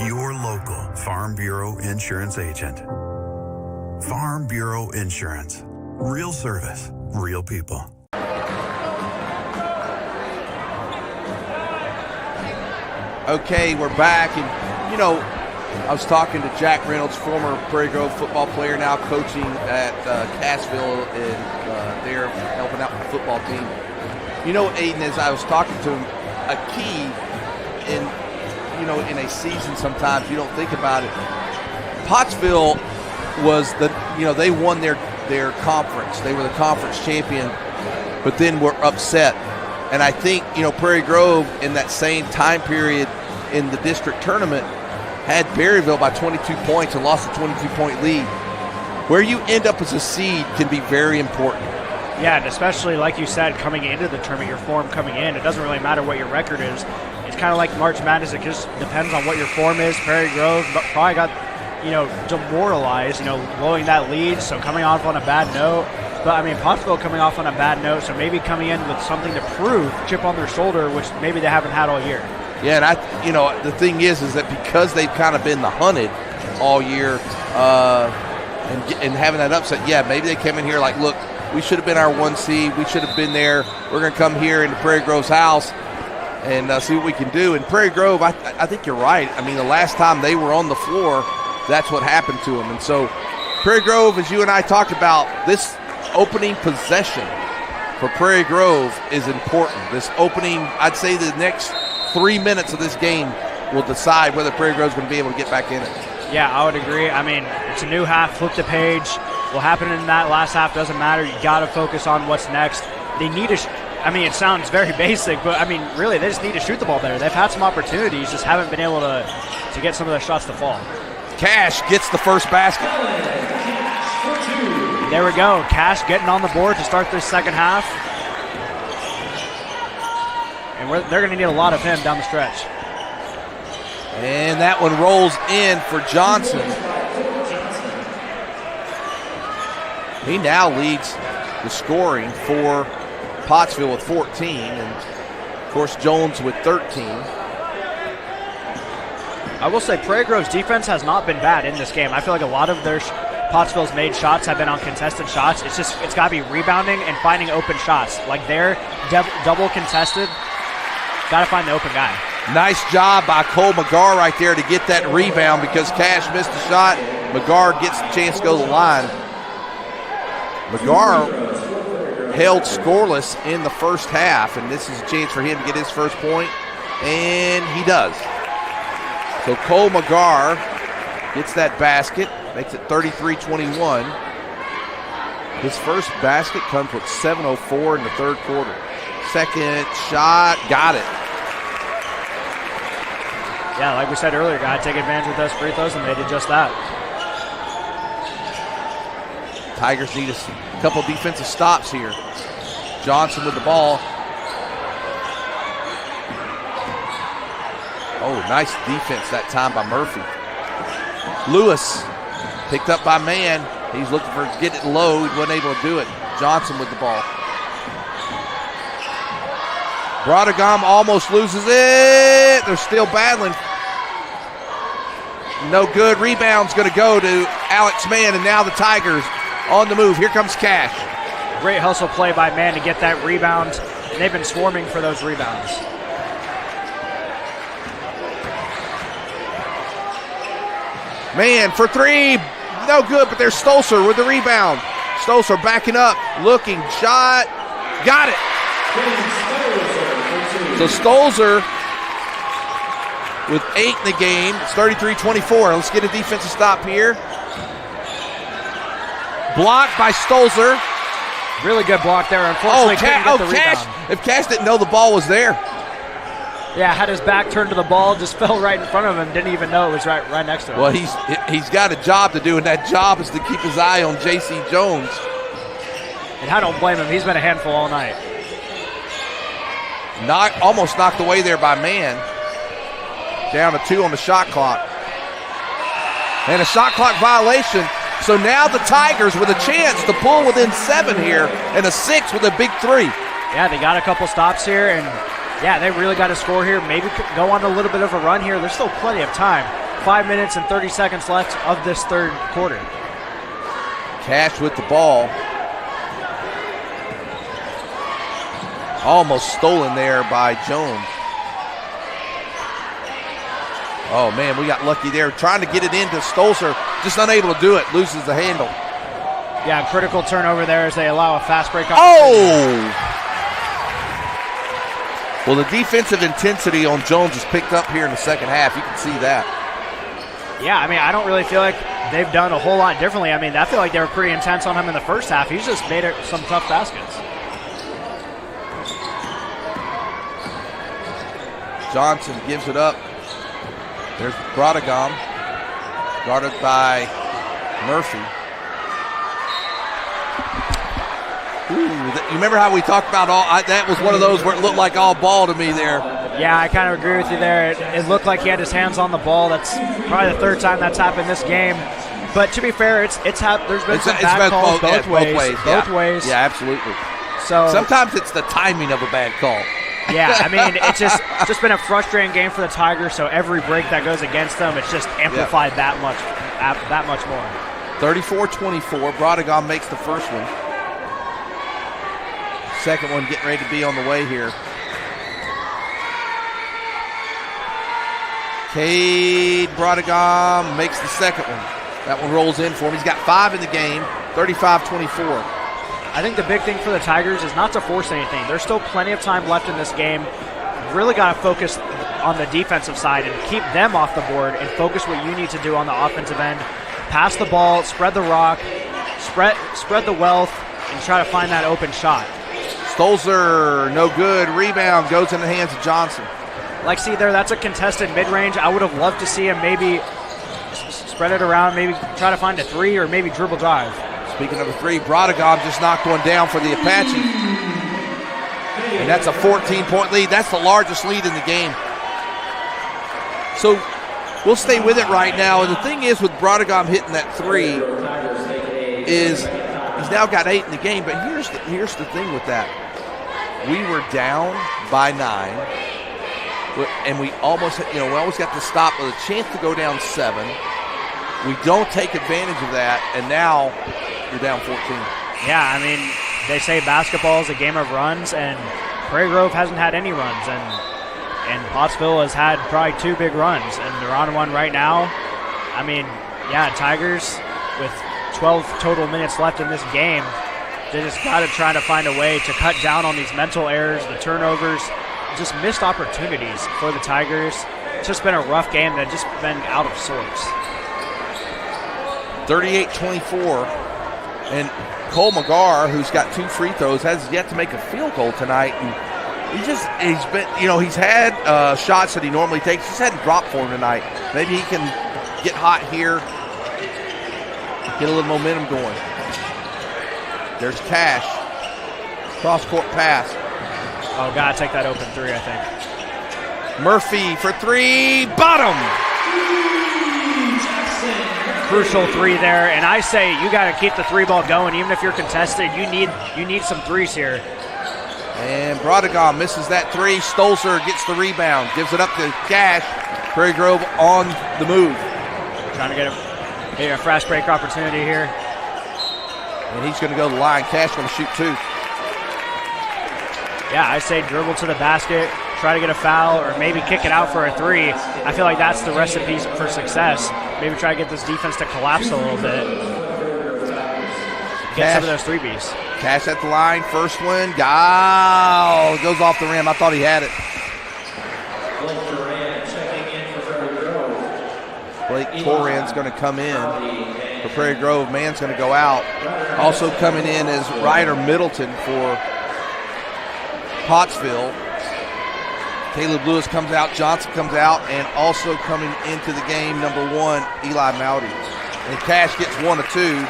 M: Your local Farm Bureau Insurance agent. Farm Bureau Insurance. Real service, real people.
A: Okay, we're back, and you know, I was talking to Jack Reynolds, former Prairie Grove football player, now coaching at Cassville, and they're helping out with the football team. You know, Aiden, as I was talking to him, a key in a season, sometimes you don't think about it. Pottsville was they won their conference. They were the conference champion, but then were upset. And I think, Prairie Grove in that same time period in the district tournament had Berryville by 22 points and lost a 22-point lead. Where you end up as a seed can be very important.
B: Yeah, and especially like you said, coming into the tournament, your form coming in, it doesn't really matter what your record is. It's kind of like March Madness. It just depends on what your form is. Prairie Grove probably got, demoralized, blowing that lead, so coming off on a bad note. But, Pottsville coming off on a bad note, so maybe coming in with something to prove, chip on their shoulder, which maybe they haven't had all year. Yeah,
A: and the thing is that because they've kind of been the hunted all year and having that upset, maybe they came in here like, look, we should have been our 1 seed. We should have been there. We're going to come here into Prairie Grove's house and see what we can do. And Prairie Grove, I think you're right. The last time they were on the floor, that's what happened to them. And so Prairie Grove, as you and I talked about, this opening possession for Prairie Grove is important. This opening, I'd say the next 3 minutes of this game will decide whether Prairie Grove's going to be able to get back in it.
B: Yeah, I would agree. it's a new half, flip the page. What happened in that last half doesn't matter. You got to focus on what's next. They need to, it sounds very basic, but really they just need to shoot the ball better. They've had some opportunities, just haven't been able to get some of their shots to fall.
A: Cash gets the first basket.
B: There we go. Cash getting on the board to start this second half. And they're going to need a lot of him down the stretch.
A: And that one rolls in for Johnson. He now leads the scoring for Pottsville with 14, and of course Jones with 13.
B: I will say Prairie Grove's defense has not been bad in this game. I feel like a lot of their Pottsville's made shots have been on contested shots. It's got to be rebounding and finding open shots. Like they're double contested. Got to find the open guy.
A: Nice job by Cole McGarr right there to get that rebound because Cash missed a shot. McGarr gets the chance to go to the line. McGarr held scoreless in the first half, and this is a chance for him to get his first point, and he does. So Cole McGarr gets that basket, makes it 33-21. His first basket comes with 7:04 in the third quarter. Second shot, got it.
B: Yeah, like we said earlier, got to take advantage of those free throws, and they did just that.
A: Tigers need a couple defensive stops here. Johnson with the ball. Oh, nice defense that time by Murphy. Lewis picked up by Mann. He's looking for get it low. He wasn't able to do it. Johnson with the ball. Brodegom almost loses it. They're still battling. No good. Rebound's going to go to Alex Mann, and now the Tigers on the move. Here comes Cash.
B: Great hustle play by Mann to get that rebound, and they've been swarming for those rebounds.
A: Mann for three. No good, but there's Stolzer with the rebound. Stolzer backing up, looking, shot. Got it. So Stolzer with 8 in the game. It's 33-24. Let's get a defensive stop here. Blocked by Stolzer.
B: Really good block there. Unfortunately, couldn't get the
A: Cash.
B: rebound.
A: If Cash didn't know the ball was there.
B: Yeah, had his back turned to the ball, just fell right in front of him, didn't even know it was right next to him.
A: Well, he's got a job to do, and that job is to keep his eye on J.C. Jones.
B: And I don't blame him. He's been a handful all night.
A: Almost knocked away there by Mann. Down to 2 on the shot clock. And a shot clock violation. So now the Tigers with a chance to pull within 7 here, and a 6 with a big 3.
B: Yeah, they got a couple stops here, and yeah, they really got to score here. Maybe go on a little bit of a run here. There's still plenty of time. 5 minutes and 30 seconds left of this third quarter.
A: Cash with the ball. Almost stolen there by Jones. Oh, man, we got lucky there. Trying to get it into Stolzer, just unable to do it. Loses the handle.
B: Yeah, critical turnover there as they allow a fast break.
A: Well, the defensive intensity on Jones is picked up here in the second half. You can see that.
B: Yeah, I mean, I don't really feel like they've done a whole lot differently. I mean, I feel like they were pretty intense on him in the first half. He's just made some tough baskets.
A: Johnson gives it up. There's Brodegom, guarded by Murphy. Ooh, you remember how we talked about that was one of those where it looked like all ball to me there.
B: Yeah, I kind of agree with you there. It looked like he had his hands on the ball. That's probably the third time that's happened this game. But to be fair, there's been some bad calls both ways. Both ways.
A: Yeah, absolutely.
B: So
A: sometimes it's the timing of a bad call.
B: Yeah, I mean, it's just been a frustrating game for the Tigers, so every break that goes against them, it's just amplified that much more.
A: 34-24, Brodegom makes the first one. Second one getting ready to be on the way here. Cade Brodegom makes the second one. That one rolls in for him. He's got 5 in the game, 35-24.
B: I think the big thing for the Tigers is not to force anything. There's still plenty of time left in this game. Really got to focus on the defensive side and keep them off the board and focus what you need to do on the offensive end. Pass the ball, spread the rock, spread the wealth, and try to find that open shot.
A: Stolzer, no good. Rebound goes in the hands of Johnson.
B: Like, see there, that's a contested mid-range. I would have loved to see him maybe spread it around, maybe try to find a 3 or maybe dribble drive.
A: Speaking of the three, Brodegom just knocked one down for the Apaches. And that's a 14-point lead. That's the largest lead in the game. So we'll stay with it right now. And the thing is with Brodegom hitting that three is he's now got 8 in the game. But here's the thing with that. We were down by 9. And we almost got to stop with a chance to go down 7. We don't take advantage of that, and now you're down 14.
B: Yeah, I mean, they say basketball is a game of runs, and Prairie Grove hasn't had any runs, and Pottsville has had probably 2 big runs, and they're on one right now. I mean, yeah, Tigers with 12 total minutes left in this game, they just got to try to find a way to cut down on these mental errors, the turnovers, just missed opportunities for the Tigers. It's just been a rough game that just been out of sorts.
A: 38-24, and Cole McGarr, who's got 2 free throws, has yet to make a field goal tonight. And he's had shots that he normally takes. Just hadn't dropped for him tonight. Maybe he can get hot here, get a little momentum going. There's Cash, cross-court pass.
B: Oh, gotta take that open 3, I think.
A: Murphy for 3, bottom.
B: Crucial 3 there, and I say you got to keep the 3 ball going, even if you're contested. You need some 3s here.
A: And Brodegom misses that 3. Stolzer gets the rebound, gives it up to Cash. Prairie Grove on the move,
B: trying to get a fast break opportunity here.
A: And he's going to go to the line. Cash going to shoot 2.
B: Yeah, I say dribble to the basket, try to get a foul, or maybe kick it out for a 3. I feel like that's the recipe for success. Maybe try to get this defense to collapse a little bit. Get some of those 3Bs.
A: Cash at the line, first one. Goes off the rim. I thought he had it. Blake Toran's going to come in for Prairie Grove. Mann's going to go out. Also coming in is Ryder Middleton for Pottsville. Caleb Lewis comes out, Johnson comes out, and also coming into the game, number 1, Eli Mowdy. And Cash gets 1 of 2.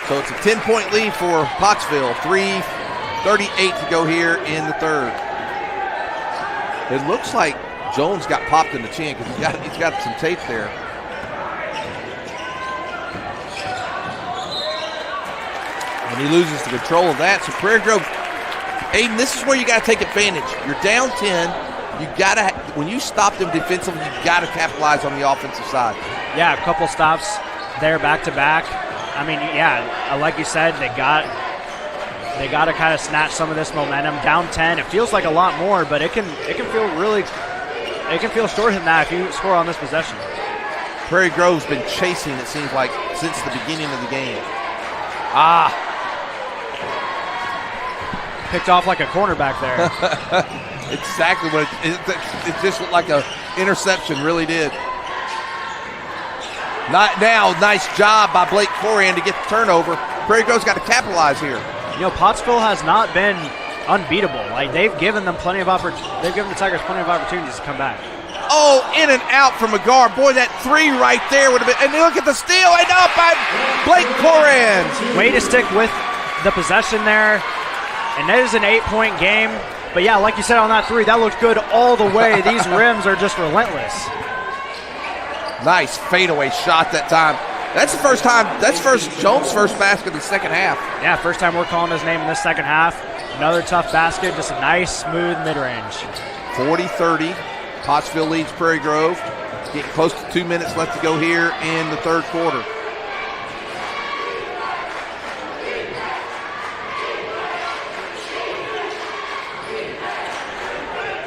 A: So it's a 10-point lead for Pottsville. 3:38 to go here in the third. It looks like Jones got popped in the chin because he's got some tape there. And he loses the control of that. So Prairie Grove, Aiden, this is where you got to take advantage. You're down 10. You got to, when you stop them defensively, you got to capitalize on the offensive side.
B: Yeah, a couple stops there back to back. I mean, yeah, like you said, they got to kind of snatch some of this momentum. Down 10, it feels like a lot more, but it can feel shorter than that if you score on this possession.
A: Prairie Grove's been chasing, it seems like, since the beginning of the game.
B: Picked off like a cornerback there.
A: Exactly what it just looked like an interception, really did. Not now, nice job by Blake Toran to get the turnover. Prairie Grove's got to capitalize here.
B: You know, Pottsville has not been unbeatable. Like, they've given them plenty of they've given the Tigers plenty of opportunities to come back.
A: Oh, in and out from McGarr. Boy, that 3 right there would have been. And look at the steal, and up by Blake Toran.
B: Way to stick with the possession there. And that is an 8-point game. But yeah, like you said on that 3, that looked good all the way. These rims are just relentless.
A: Nice fadeaway shot that time. That's Jones' first basket in the second half.
B: Yeah, first time we're calling his name in this second half. Another tough basket, just a nice, smooth mid-range.
A: 40-30. Pottsville leads Prairie Grove. Getting close to 2 minutes left to go here in the third quarter.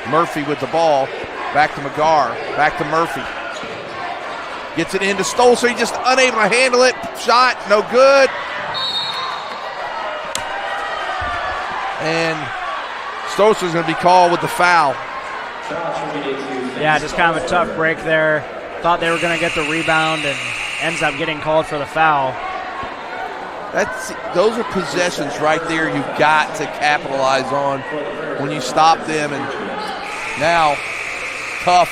A: Murphy with the ball. Back to McGarr. Back to Murphy. Gets it into Stolzer. He just unable to handle it. Shot, no good. And Stolzer's going to be called with the foul.
B: Yeah, just kind of a tough break there. Thought they were going to get the rebound and ends up getting called for the foul.
A: Those are possessions right there you've got to capitalize on when you stop them. And now, tough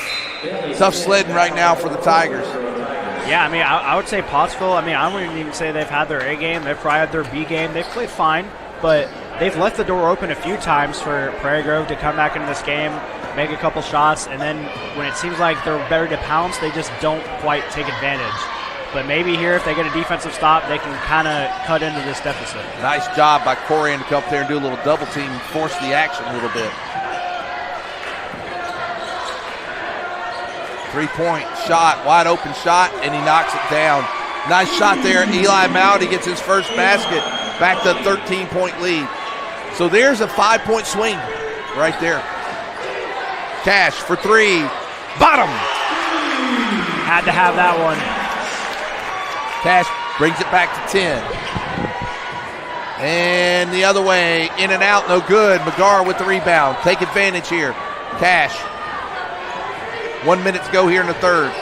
A: sledding right now for the Tigers.
B: Yeah, I mean, I would say Pottsville, I mean, I wouldn't even say they've had their A game. They've probably had their B game. They've played fine, but they've left the door open a few times for Prairie Grove to come back into this game, make a couple shots, and then when it seems like they're better to pounce, they just don't quite take advantage. But maybe here, if they get a defensive stop, they can kind of cut into this deficit.
A: Nice job by Corian to come up there and do a little double team, force the action a little bit. 3-point shot, wide open shot, and he knocks it down. Nice shot there. Eli Mowdy gets his first basket, back to a 13-point lead. So there's a 5-point swing right there. Cash for three. Bottom.
B: Had to have that one.
A: Cash brings it back to 10. And the other way, in and out, no good. McGarr with the rebound. Take advantage here. Cash. 1 minute to go here in the third.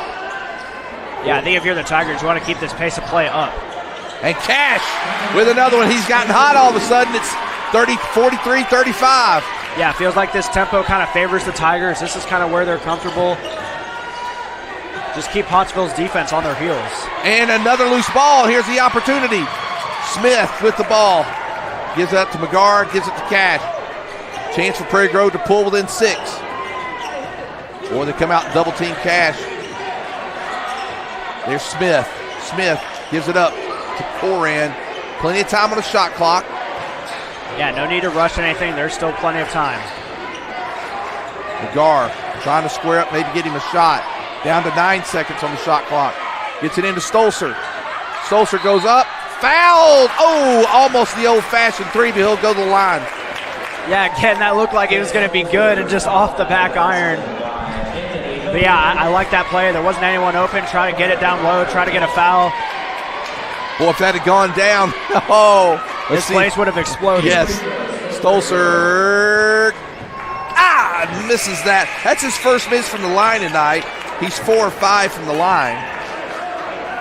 B: Yeah, I think if you're the Tigers, you want to keep this pace of play up.
A: And Cash with another one. He's gotten hot all of a sudden. It's 43-35.
B: Yeah, it feels like this tempo kind of favors the Tigers. This is kind of where they're comfortable. Just keep Pottsville's defense on their heels.
A: And another loose ball. Here's the opportunity. Smith with the ball. Gives it up to McGarr, gives it to Cash. Chance for Prairie Grove to pull within 6. Or they come out and double team Cash. There's Smith. Smith gives it up to Coran. Plenty of time on the shot clock.
B: Yeah, no need to rush anything. There's still plenty of time.
A: McGarr trying to square up, maybe get him a shot. Down to 9 seconds on the shot clock. Gets it into Stolzer. Stolzer goes up. Fouled! Oh, almost the old-fashioned three, but he'll go to the line.
B: Yeah, again, that looked like it was going to be good and just off the back iron. But yeah, I like that play. There wasn't anyone open. Try to get it down low. Try to get a foul.
A: Boy, if that had gone down,
B: this place would have exploded.
A: Yes. Stolzer. Misses that. That's his first miss from the line tonight. He's 4 or 5 from the line.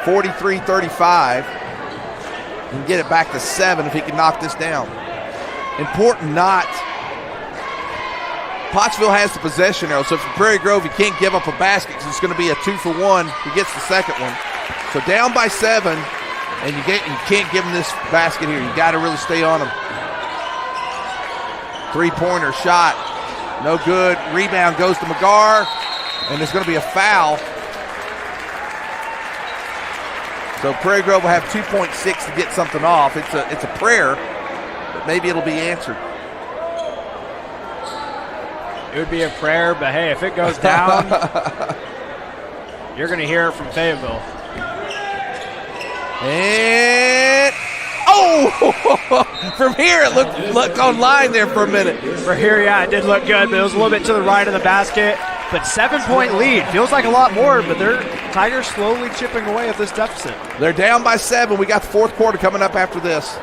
A: 43-35. And get it back to 7 if he can knock this down. Important not. Pottsville has the possession arrow, so for Prairie Grove, you can't give up a basket because it's going to be a 2-for-1. He gets the second one. So down by 7, and you can't give him this basket here. You got to really stay on him. 3-pointer shot. No good. Rebound goes to McGarr, and there's going to be a foul. So Prairie Grove will have 2.6 to get something off. It's a prayer, but maybe it'll be answered.
B: It would be a prayer, but hey, if it goes down, you're going to hear it from Fayetteville.
A: And from here it looked online there for a minute.
B: For here, yeah, it did look good, but it was a little bit to the right of the basket. But 7-point lead feels like a lot more, but they're Tigers slowly chipping away at this deficit.
A: They're down by 7. We got the fourth quarter coming up after this.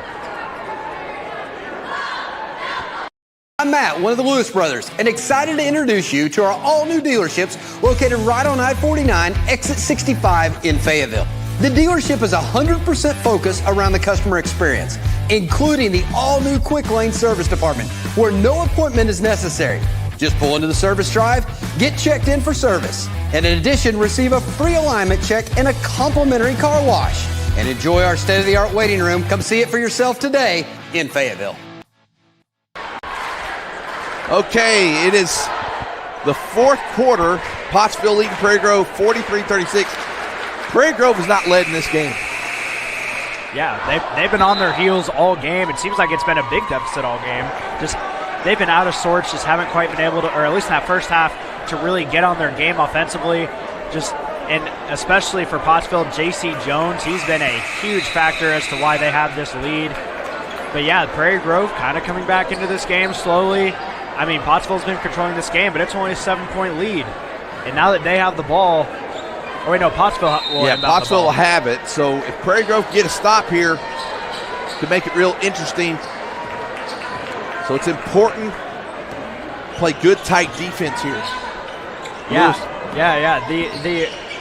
H: I'm Matt, one of the Lewis brothers, and excited to introduce you to our all-new dealerships located right on I-49, exit 65 in Fayetteville. The dealership is 100% focused around the customer experience, including the all-new Quick Lane Service Department, where no appointment is necessary. Just pull into the service drive, get checked in for service, and in addition, receive a free alignment check and a complimentary car wash. And enjoy our state-of-the-art waiting room. Come see it for yourself today in Fayetteville.
A: Okay, it is the fourth quarter. Pottsville leading Prairie Grove 43-36. Prairie Grove has not led in this game.
B: Yeah, they've been on their heels all game. It seems like it's been a big deficit all game. Just they've been out of sorts, just haven't quite been able to, or at least in that first half, to really get on their game offensively. And especially for Pottsville, J.C. Jones, he's been a huge factor as to why they have this lead. But yeah, Prairie Grove kind of coming back into this game slowly. I mean, Pottsville's been controlling this game, but it's only a 7-point lead. And now that they have the ball, oh wait, no, Pottsville will have
A: Pottsville will have it. So if Prairie Grove can get a stop here to make it real interesting. So it's important to play good, tight defense here.
B: Yeah.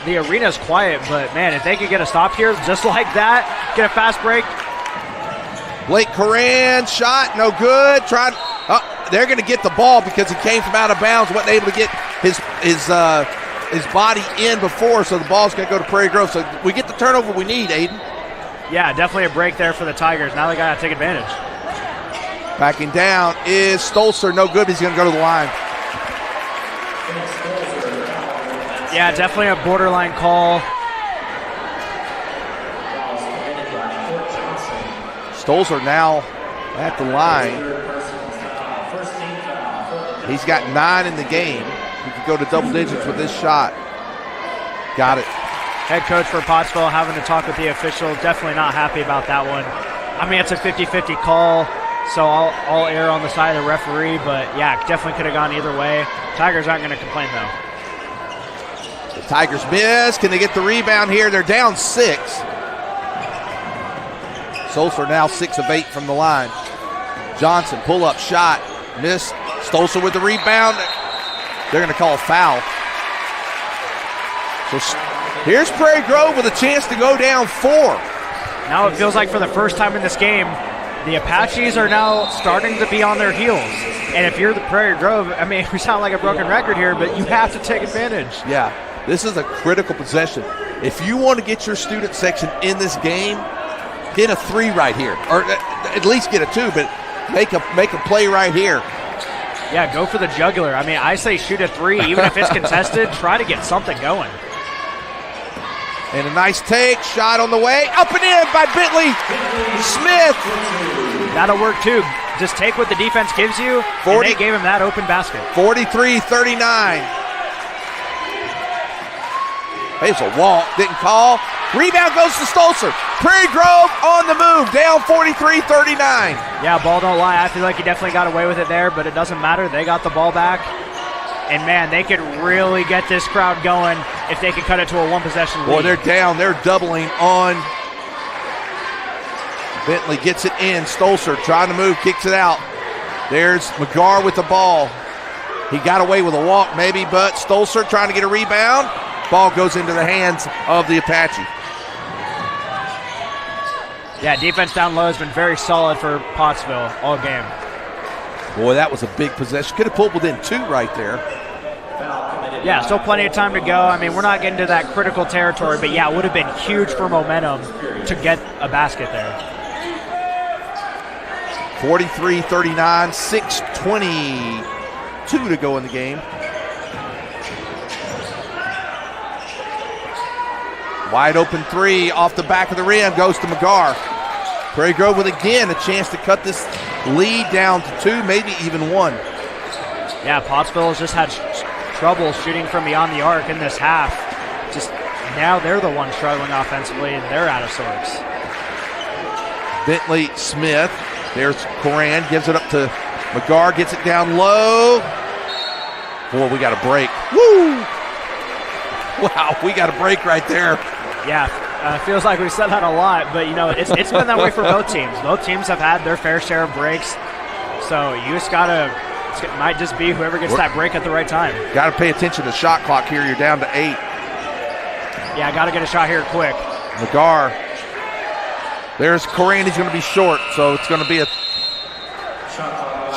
B: The arena's quiet, but man, if they could get a stop here just like that, get a fast break.
A: Blake Coran shot, no good. They're going to get the ball because he came from out of bounds, wasn't able to get his his body in before, so the ball's going to go to Prairie Grove. So we get the turnover we need, Aiden.
B: Yeah, definitely a break there for the Tigers. Now they got to take advantage.
A: Backing down is Stolzer. No good. He's going to go to the line.
B: Yeah, definitely a borderline call.
A: Stolzer now at the line. He's got 9 in the game. He could go to double digits with this shot. Got it.
B: Head coach for Pottsville having to talk with the official. Definitely not happy about that one. I mean, it's a 50-50 call, so I'll err on the side of the referee. But, yeah, definitely could have gone either way. Tigers aren't going to complain, though.
A: The Tigers miss. Can they get the rebound here? They're down 6. Stolzer now 6 of 8 from the line. Johnson, pull-up shot. Miss. Stolzer with the rebound. They're going to call a foul. So here's Prairie Grove with a chance to go down 4.
B: Now it feels like for the first time in this game, the Apaches are now starting to be on their heels. And if you're the Prairie Grove, I mean, we sound like a broken record here, but you have to take advantage.
A: Yeah, this is a critical possession. If you want to get your student section in this game, get a 3 right here. Or at least get a 2, but make a play right here.
B: Yeah, go for the jugular. I mean, I say shoot a 3, even if it's contested, try to get something going.
A: And a nice take, shot on the way, up and in by Bentley Smith.
B: That'll work too. Just take what the defense gives you, and they gave him that open basket.
A: 43-39. It's a walk, didn't call. Rebound goes to Stolzer. Prairie Grove on the move, down 43-39.
B: Yeah, ball don't lie. I feel like he definitely got away with it there, but it doesn't matter. They got the ball back. And, man, they could really get this crowd going if they could cut it to a one-possession lead.
A: Boy, they're down. They're doubling on. Bentley gets it in. Stolzer trying to move, kicks it out. There's McGarr with the ball. He got away with a walk maybe, but Stolzer trying to get a rebound. Ball goes into the hands of the Apache.
B: Yeah, defense down low has been very solid for Pottsville all game.
A: Boy, that was a big possession. Could have pulled within 2 right there.
B: Yeah, still plenty of time to go. I mean, we're not getting to that critical territory, but yeah, it would have been huge for momentum to get a basket there.
A: 43-39, 6:22 to go in the game. Wide open 3 off the back of the rim goes to McGarr. Prairie Grove with again a chance to cut this lead down to 2, maybe even 1.
B: Yeah, Pottsville has just had trouble shooting from beyond the arc in this half. Just now they're the ones struggling offensively, and they're out of sorts.
A: Bentley Smith. There's Coran, gives it up to McGarr, gets it down low. Boy, we got a break. Woo! Wow, we got a break right there.
B: Yeah, feels like we've said that a lot, but, you know, it's been that way for both teams. Both teams have had their fair share of breaks, so you just got to – it might just be whoever gets that break at the right time.
A: Got to pay attention to the shot clock here. You're down to 8.
B: Yeah, got to get a shot here quick.
A: McGarr. There's Coran. He's going to be short, so it's going to be a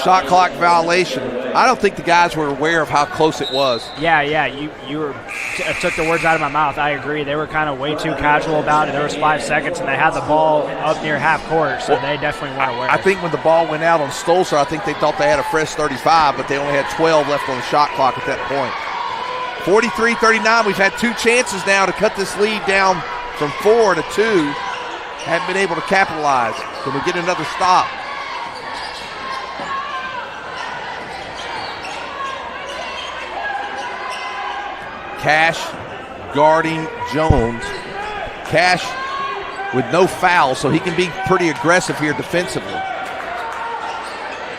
A: shot clock violation. I don't think the guys were aware of how close it was.
B: Yeah, you took the words out of my mouth. I agree. They were kind of way too casual about it. There was 5 seconds, and they had the ball up near half court, so they definitely weren't aware.
A: I think when the ball went out on Stolzer, I think they thought they had a fresh 35, but they only had 12 left on the shot clock at that point. 43-39. We've had 2 chances now to cut this lead down from 4 to 2. Haven't been able to capitalize. Can we get another stop? Cash guarding Jones. Cash with no foul, so he can be pretty aggressive here defensively.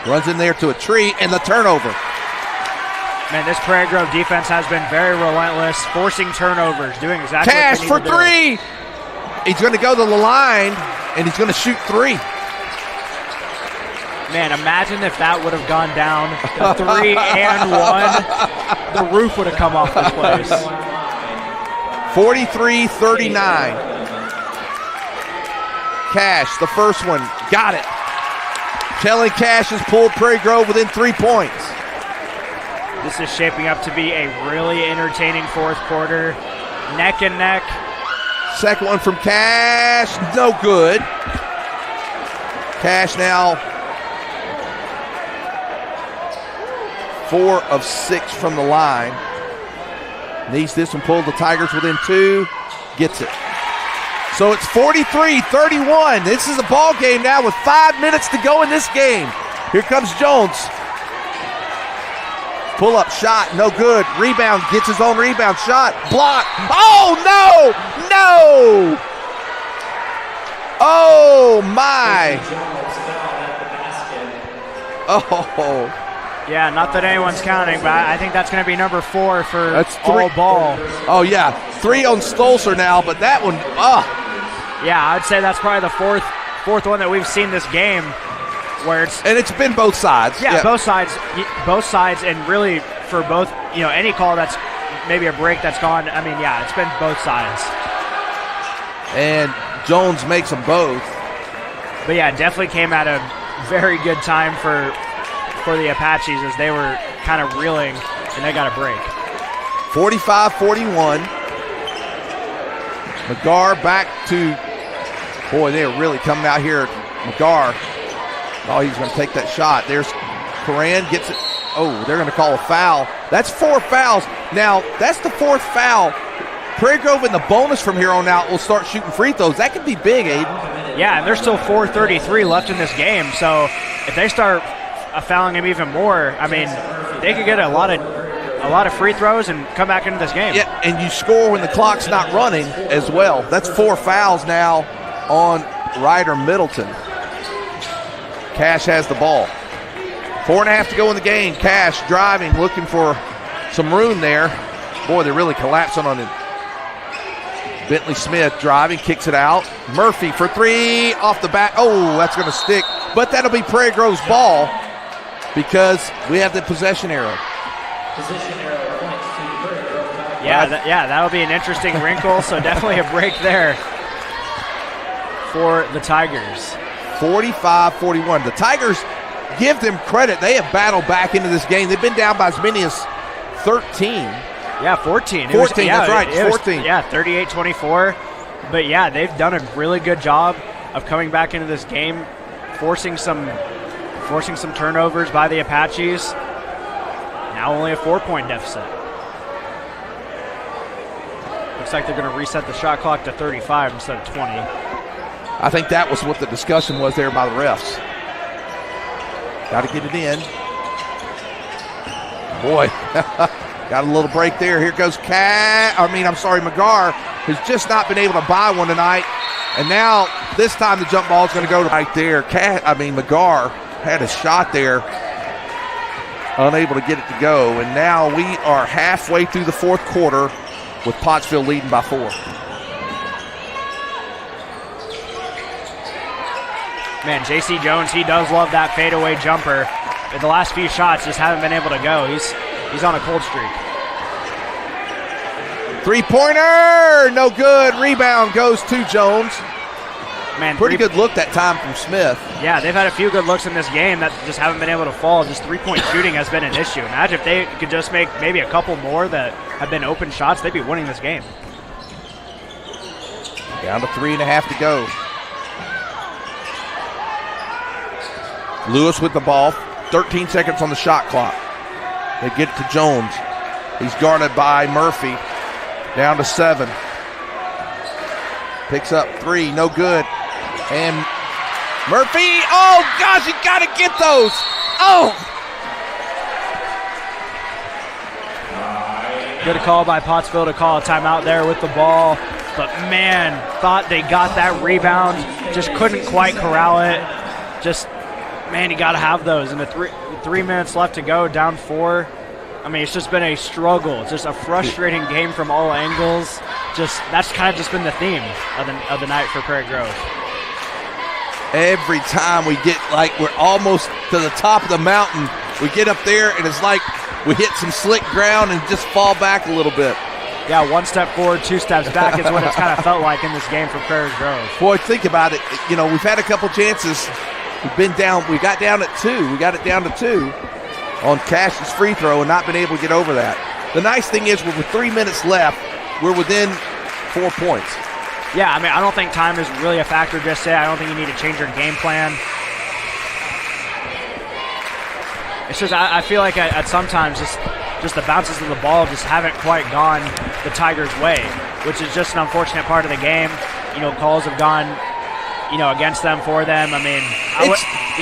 A: Runs in there to a tree, and the turnover.
B: Man, this Prairie Grove defense has been very relentless, forcing turnovers, doing exactly
A: Cash
B: what they need to
A: for 3. He's going to go to the line, and he's going to shoot 3.
B: Man, imagine if that would have gone down 3 and 1. The roof would have come off this place.
A: 43-39. Cash, the first one, got it. Kelly Cash has pulled Prairie Grove within 3 points.
B: This is shaping up to be a really entertaining fourth quarter. Neck and neck.
A: Second one from Cash, no good. Cash now 4 of 6 from the line. Needs this one pulled. The Tigers within 2. Gets it. So it's 43-31. This is a ball game now with 5 minutes to go in this game. Here comes Jones. Pull up shot, no good. Rebound, gets his own rebound shot. Block. Oh, no! No! Oh, my. Oh.
B: Yeah, not that anyone's counting, but I think that's going to be number 4 for
A: that's
B: all ball.
A: Oh, yeah. 3 on Stolzer now, but that one,
B: Yeah, I would say that's probably the fourth one that we've seen this game where it's...
A: And it's been both sides.
B: Yeah, both sides, and really for both, any call that's maybe a break that's gone, it's been both sides.
A: And Jones makes them both.
B: But yeah, definitely came at a very good time for the Apaches as they were kind of reeling and they got a break.
A: 45-41. McGar back to, boy, they're really coming out here. McGar, he's going to take that shot. There's Coran, gets it. Oh, they're going to call a foul. That's 4 fouls. Now, that's the 4th foul. Prairie Grove in the bonus from here on out will start shooting free throws. That could be big, Aiden.
B: Yeah, and there's still 4:33 left in this game. So if they start fouling him even more, they could get a lot of free throws and come back into this game.
A: Yeah, and you score when the clock's not running as well. That's 4 fouls now on Ryder Middleton. Cash has the ball. 4.5 to go in the game. Cash driving, looking for some room there. Boy, they're really collapsing on him. Bentley Smith driving, kicks it out. Murphy for 3 off the back. Oh, that's going to stick. But that'll be Prairie Grove's ball because we have the possession arrow.
D: Position arrow points to Prairie Grove Tigers.
B: Yeah, that'll be an interesting wrinkle. So definitely a break there for the Tigers.
A: 45-41. The Tigers, give them credit. They have battled back into this game. They've been down by as many as 13.
B: Yeah, 14.
A: 14, that's right, 14.
B: 38-24. But yeah, they've done a really good job of coming back into this game, forcing some turnovers by the Apaches. Now only a 4-point deficit. Looks like they're going to reset the shot clock to 35 instead of 20.
A: I think that was what the discussion was there by the refs. Got to get it in. Boy, got a little break there. Here goes McGar, who's just not been able to buy one tonight. And now, this time the jump ball is going to go to right there. McGar had a shot there, unable to get it to go. And now we are halfway through the fourth quarter with Pottsville leading by 4.
B: Man, J.C. Jones, he does love that fadeaway jumper. But the last few shots just haven't been able to go. He's on a cold streak.
A: 3-pointer, no good. Rebound goes to Jones.
B: Man,
A: pretty good look that time from Smith.
B: Yeah, they've had a few good looks in this game that just haven't been able to fall. Just 3-point shooting has been an issue. Imagine if they could just make maybe a couple more that have been open shots, they'd be winning this game.
A: Down to 3.5 to go. Lewis with the ball, 13 seconds on the shot clock. They get it to Jones. He's guarded by Murphy. Down to 7. Picks up 3, no good. And Murphy, oh gosh, you gotta get those. Oh!
B: Good call by Pottsville to call a timeout there with the ball. But man, thought they got that rebound. Just couldn't quite corral it. Man, you got to have those. And the 3 minutes left to go, down 4. It's just been a struggle. It's just a frustrating game from all angles. That's kind of just been the theme of the night for Prairie Grove.
A: Every time we get we're almost to the top of the mountain, we get up there and it's like we hit some slick ground and just fall back a little bit.
B: Yeah, 1 step forward, 2 steps back is what it's kind of felt like in this game for Prairie Grove.
A: Boy, think about it. We've had a couple chances. We got down at 2. We got it down to 2. on Cash's free throw and not been able to get over that. The nice thing is, with 3 minutes left, we're within 4 points.
B: Yeah, I mean, I don't think time is really a factor just yet. I don't think you need to change your game plan. It's just, I feel like at sometimes just the bounces of the ball just haven't quite gone the Tigers' way, which is just an unfortunate part of the game. You know, calls have gone, you know, against them, for them. I mean,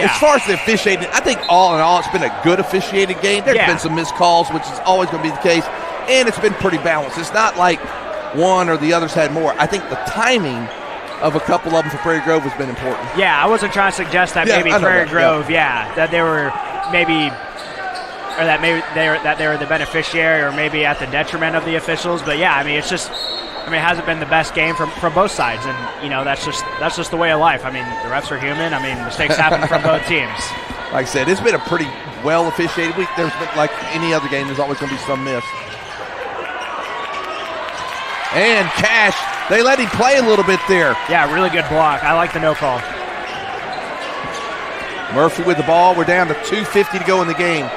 A: as far as the officiating, I think all in all, it's been a good officiated game. There's been some missed calls, which is always going to be the case, and it's been pretty balanced. It's not like one or the others had more. I think the timing of a couple of them for Prairie Grove has been important.
B: Yeah, I wasn't trying to suggest that maybe Prairie Grove, that they were maybe, or that maybe they were the beneficiary, or maybe at the detriment of the officials. But yeah, I mean, it's just, I mean, it hasn't been the best game from both sides, and you know, that's just the way of life. I mean, the refs are human. I mean, mistakes happen from both teams. Like
A: I said, it's been a pretty well officiated week. There's been, like any other game, there's always going to be some miss. And Cash, they let him play a little bit there.
B: Yeah, really good block. I like the no call.
A: Murphy with the ball. We're down to 2:50 to go in the game.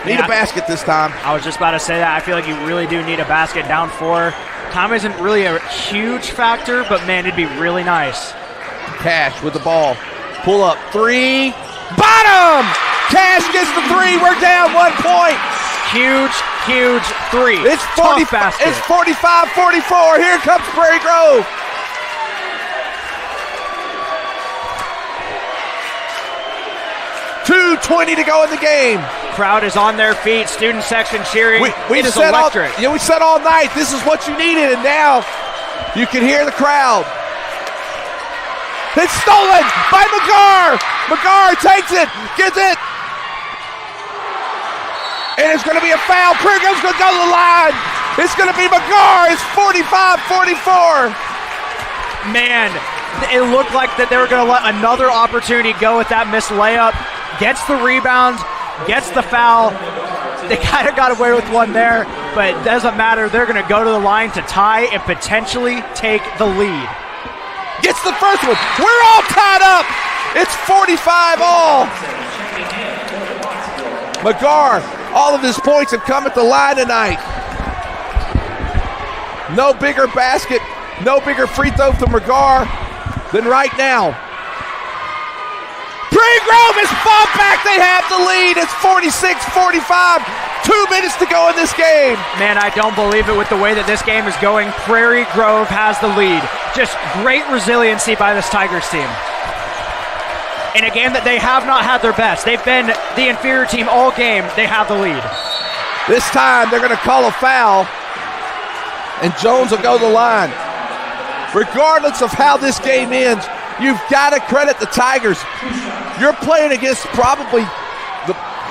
A: Need a basket this time.
B: I was just about to say that. I feel like you really do need a basket. Down 4. Time isn't really a huge factor, but man, it'd be really nice.
A: Cash with the ball. Pull up 3. Bottom! Cash gets the 3. We're down 1 point.
B: Huge 3.
A: It's 45-44. Here comes Prairie Grove. .220 to go in the game.
B: Crowd is on their feet. Student section cheering.
A: It is electric. We said all night, this is what you needed, and now you can hear the crowd. It's stolen by McGar. McGar takes it, gets it. And it's going to be a foul. Prairie Grove's going to go to the line. It's going to be McGar. It's 45-44.
B: Man, it looked like that they were going to let another opportunity go with that missed layup. Gets the rebound, gets the foul. They kind of got away with one there, but it doesn't matter. They're going to go to the line to tie and potentially take the lead.
A: Gets the first one. We're all tied up. It's 45 all. McGar, all of his points have come at the line tonight. No bigger basket, no bigger free throw from McGar than right now. Prairie Grove has fought back. They have the lead. It's 46-45. 2 minutes to go in this game.
B: Man, I don't believe it with the way that this game is going. Prairie Grove has the lead. Just great resiliency by this Tigers team. In a game that they have not had their best. They've been the inferior team all game. They have the lead.
A: This time they're going to call a foul, and Jones will go to the line. Regardless of how this game ends, you've got to credit the Tigers. You're playing against probably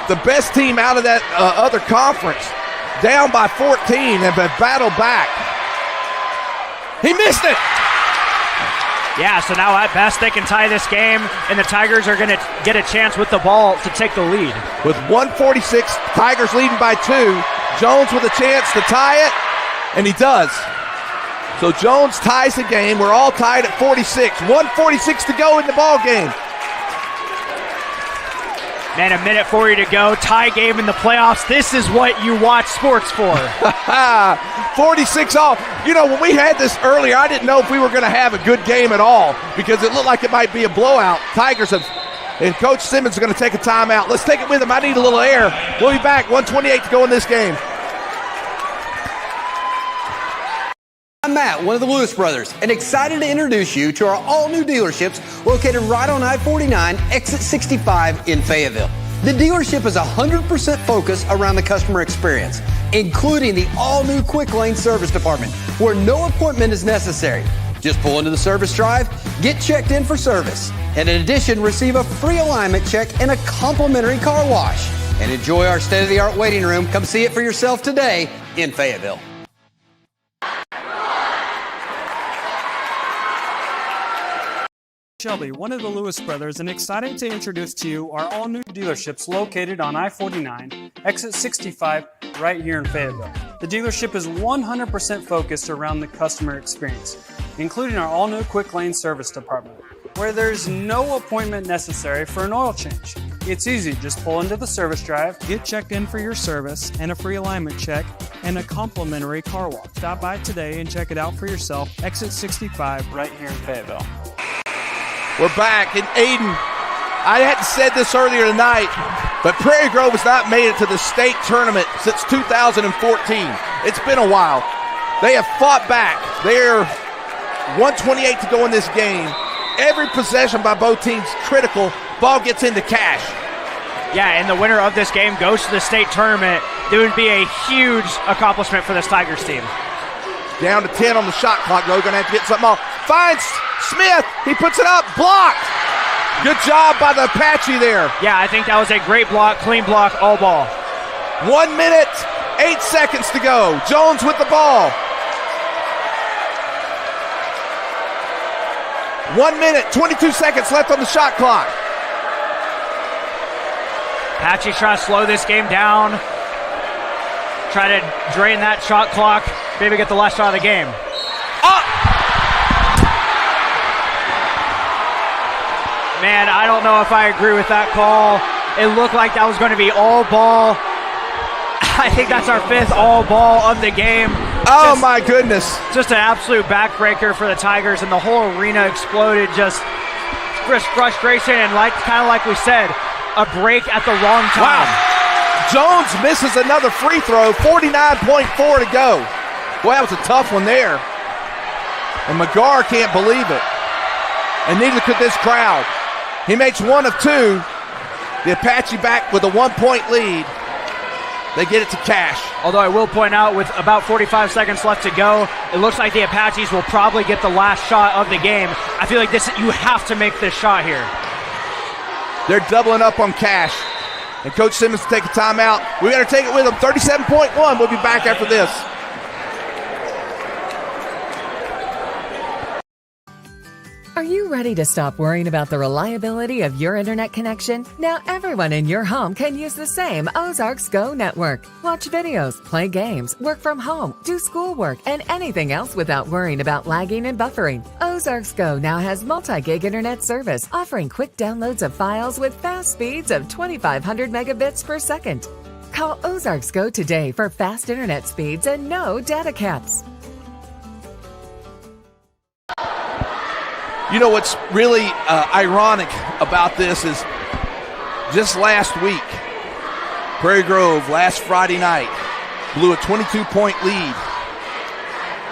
A: the best team out of that other conference. Down by 14 and have battled back. He missed it.
B: Yeah, so now at best they can tie this game, and the Tigers are going to get a chance with the ball to take the lead.
A: With 1:46, Tigers leading by 2. Jones with a chance to tie it, and he does. So Jones ties the game. We're all tied at 46. 1:46 to go in the ball game.
B: Man, a minute 40 to go. Tie game in the playoffs. This is what you watch sports for.
A: 46 all. You know, when we had this earlier, I didn't know if we were going to have a good game at all because it looked like it might be a blowout. Tigers have, and Coach Simmons is going to take a timeout. Let's take it with him. I need a little air. We'll be back. 1:28 to go in this game.
H: I'm Matt, one of the Lewis brothers, and excited to introduce you to our all-new dealerships located right on I-49, exit 65 in Fayetteville. The dealership is 100% focused around the customer experience, including the all-new Quick Lane Service Department, where no appointment is necessary. Just pull into the service drive, get checked in for service, and in addition, receive a free alignment check and a complimentary car wash. And enjoy our state-of-the-art waiting room. Come see it for yourself today in Fayetteville.
F: Shelby, one of the Lewis brothers, and excited to introduce to you our all-new dealerships located on I-49, exit 65, right here in Fayetteville. The dealership is 100% focused around the customer experience, including our all-new Quick Lane Service Department, where there's no appointment necessary for an oil change. It's easy. Just pull into the service drive, get checked in for your service and a free alignment check and a complimentary car wash. Stop by today and check it out for yourself. Exit 65 right here in Fayetteville.
A: We're back in Aiden. I hadn't said this earlier tonight, but Prairie Grove has not made it to the state tournament since 2014. It's been a while. They have fought back. They're 128 to go in this game. Every possession by both teams critical. Ball gets into Cash.
B: Yeah, and the winner of this game goes to the state tournament. It would be a huge accomplishment for this Tigers team.
A: Down to 10 on the shot clock, though. Going to have to get something off. Finds Smith. He puts it up. Blocked. Good job by the Apache there.
B: Yeah, I think that was a great block, clean block, all ball.
A: 1 minute, 8 seconds to go. Jones with the ball. 1 minute, 22 seconds left on the shot clock.
B: Apache trying to slow this game down. Try to drain that shot clock. Maybe get the last shot of the game.
A: Up!
B: Man, I don't know if I agree with that call. It looked like that was going to be all ball. I think that's our 5th all ball of the game.
A: Oh, my goodness.
B: Just an absolute backbreaker for the Tigers, and the whole arena exploded. Just frustration and kind of like we said, a break at the wrong time.
A: Wow. Jones misses another free throw, 49.4 to go. Boy, that was a tough one there. And McGarr can't believe it. And neither could this crowd. He makes 1 of 2. The Apache back with a 1-point lead. They get it to Cash.
B: Although I will point out, with about 45 seconds left to go, it looks like the Apaches will probably get the last shot of the game. I feel like you have to make this shot here.
A: They're doubling up on Cash. And Coach Simmons will take a timeout. We got to take it with him. 37.1. We'll be back after this.
I: Are you ready to stop worrying about the reliability of your internet connection? Now everyone in your home can use the same Ozarks Go network. Watch videos, play games, work from home, do schoolwork, and anything else without worrying about lagging and buffering. Ozarks Go now has multi-gig internet service, offering quick downloads of files with fast speeds of 2,500 megabits per second. Call Ozarks Go today for fast internet speeds and no data caps.
A: You know what's really ironic about this is just last week, Prairie Grove, last Friday night, blew a 22-point lead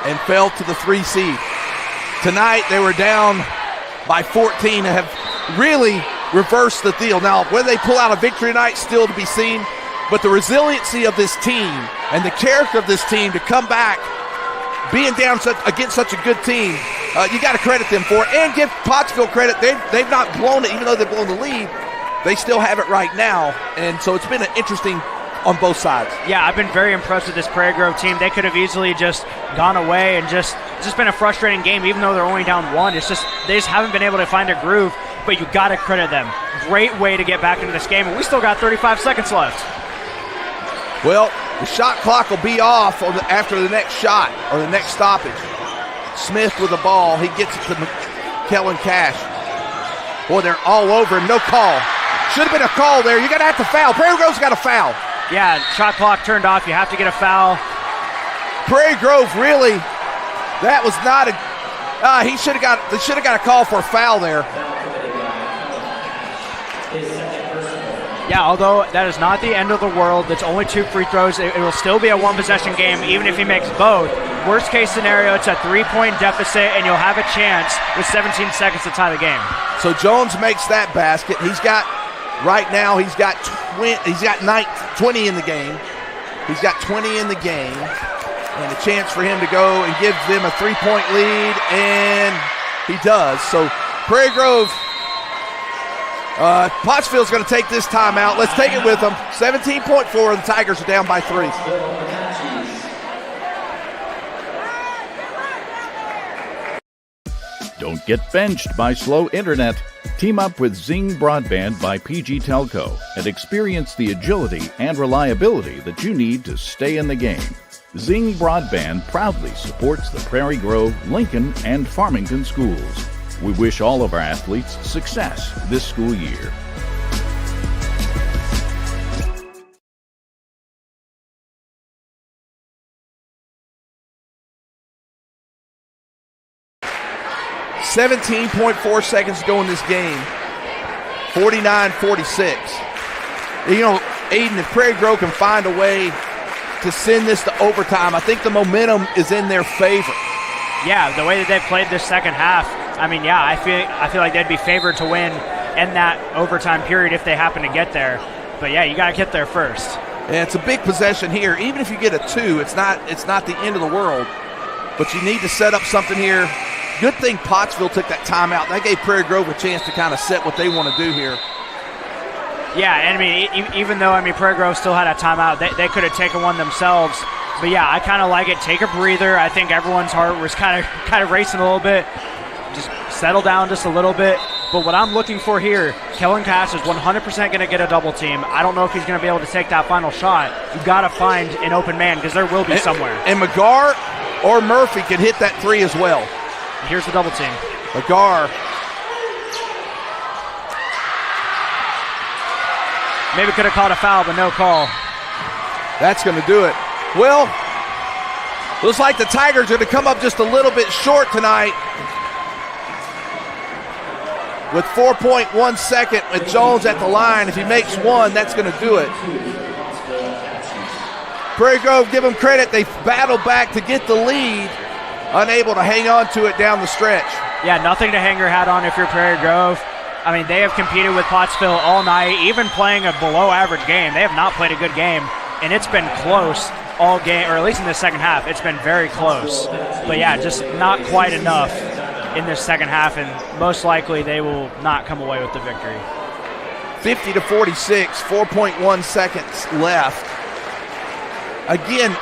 A: and fell to the 3 seed. Tonight, they were down by 14 and have really reversed the deal. Now, whether they pull out a victory tonight, still to be seen, but the resiliency of this team and the character of this team to come back being down against such a good team, you got to credit them for it and give Pottsville credit. They've not blown it, even though they've blown the lead. They still have it right now, and so it's been an interesting on both sides.
B: Yeah, I've been very impressed with this Prairie Grove team. They could have easily just gone away and it's just been a frustrating game, even though they're only down 1. They just haven't been able to find a groove, but you got to credit them. Great way to get back into this game, and we still got 35 seconds left.
A: Well, the shot clock will be off after the next shot or the next stoppage. Smith with the ball. He gets it to Kellen Cash. Boy, they're all over him. No call. Should have been a call there. You're going to have to foul. Prairie Grove's got a foul.
B: Yeah, shot clock turned off. You have to get a foul.
A: Prairie Grove really, that was not a, they should have got a call for a foul there.
B: Yeah, although that is not the end of the world. It's only 2 free throws. It will still be a 1-possession game, even if he makes both. Worst case scenario, it's a 3-point deficit, and you'll have a chance with 17 seconds to tie the game.
A: So Jones makes that basket. He's got 20 in the game. He's got 20 in the game, and a chance for him to go and give them a 3-point lead, and he does. So Prairie Grove, Pottsville's going to take this timeout. Let's take it with them. 17.4, and the Tigers are down by 3.
G: Don't get benched by slow internet. Team up with Zing Broadband by PG Telco and experience the agility and reliability that you need to stay in the game. Zing Broadband proudly supports the Prairie Grove, Lincoln, and Farmington schools. We wish all of our athletes success this school year.
A: 17.4 seconds to go in this game. 49-46. You know, Aiden, if Prairie Grove can find a way to send this to overtime, I think the momentum is in their favor.
B: Yeah, the way that they played this second half, I mean, yeah, I feel like they'd be favored to win in that overtime period if they happen to get there. But yeah, you got to get there first.
A: And it's a big possession here. Even if you get a 2, it's not the end of the world. But you need to set up something here. Good thing Pottsville took that timeout. That gave Prairie Grove a chance to kind of set what they want to do here.
B: Yeah, and I mean, even though Prairie Grove still had a timeout, they could have taken one themselves. But yeah, I kind of like it. Take a breather. I think everyone's heart was kind of racing a little bit. Just settle down just a little bit. But what I'm looking for here, Kellen Cash is 100% going to get a double team. I don't know if he's going to be able to take that final shot. You've got to find an open man because there will be somewhere.
A: And McGar or Murphy can hit that 3 as well.
B: Here's the double team.
A: McGar.
B: Maybe could have called a foul, but no call.
A: That's going to do it. Well, looks like the Tigers are going to come up just a little bit short tonight. With 4.1 second with Jones at the line. If he makes 1, that's going to do it. Prairie Grove, give them credit. They battled back to get the lead, unable to hang on to it down the stretch.
B: Yeah, nothing to hang your hat on if you're Prairie Grove. I mean, they have competed with Pottsville all night, even playing a below-average game. They have not played a good game, and it's been close all game, or at least in the second half. It's been very close. But yeah, just not quite enough in this second half, and most likely they will not come away with the victory.
A: 50-46, 4.1 seconds left. Again,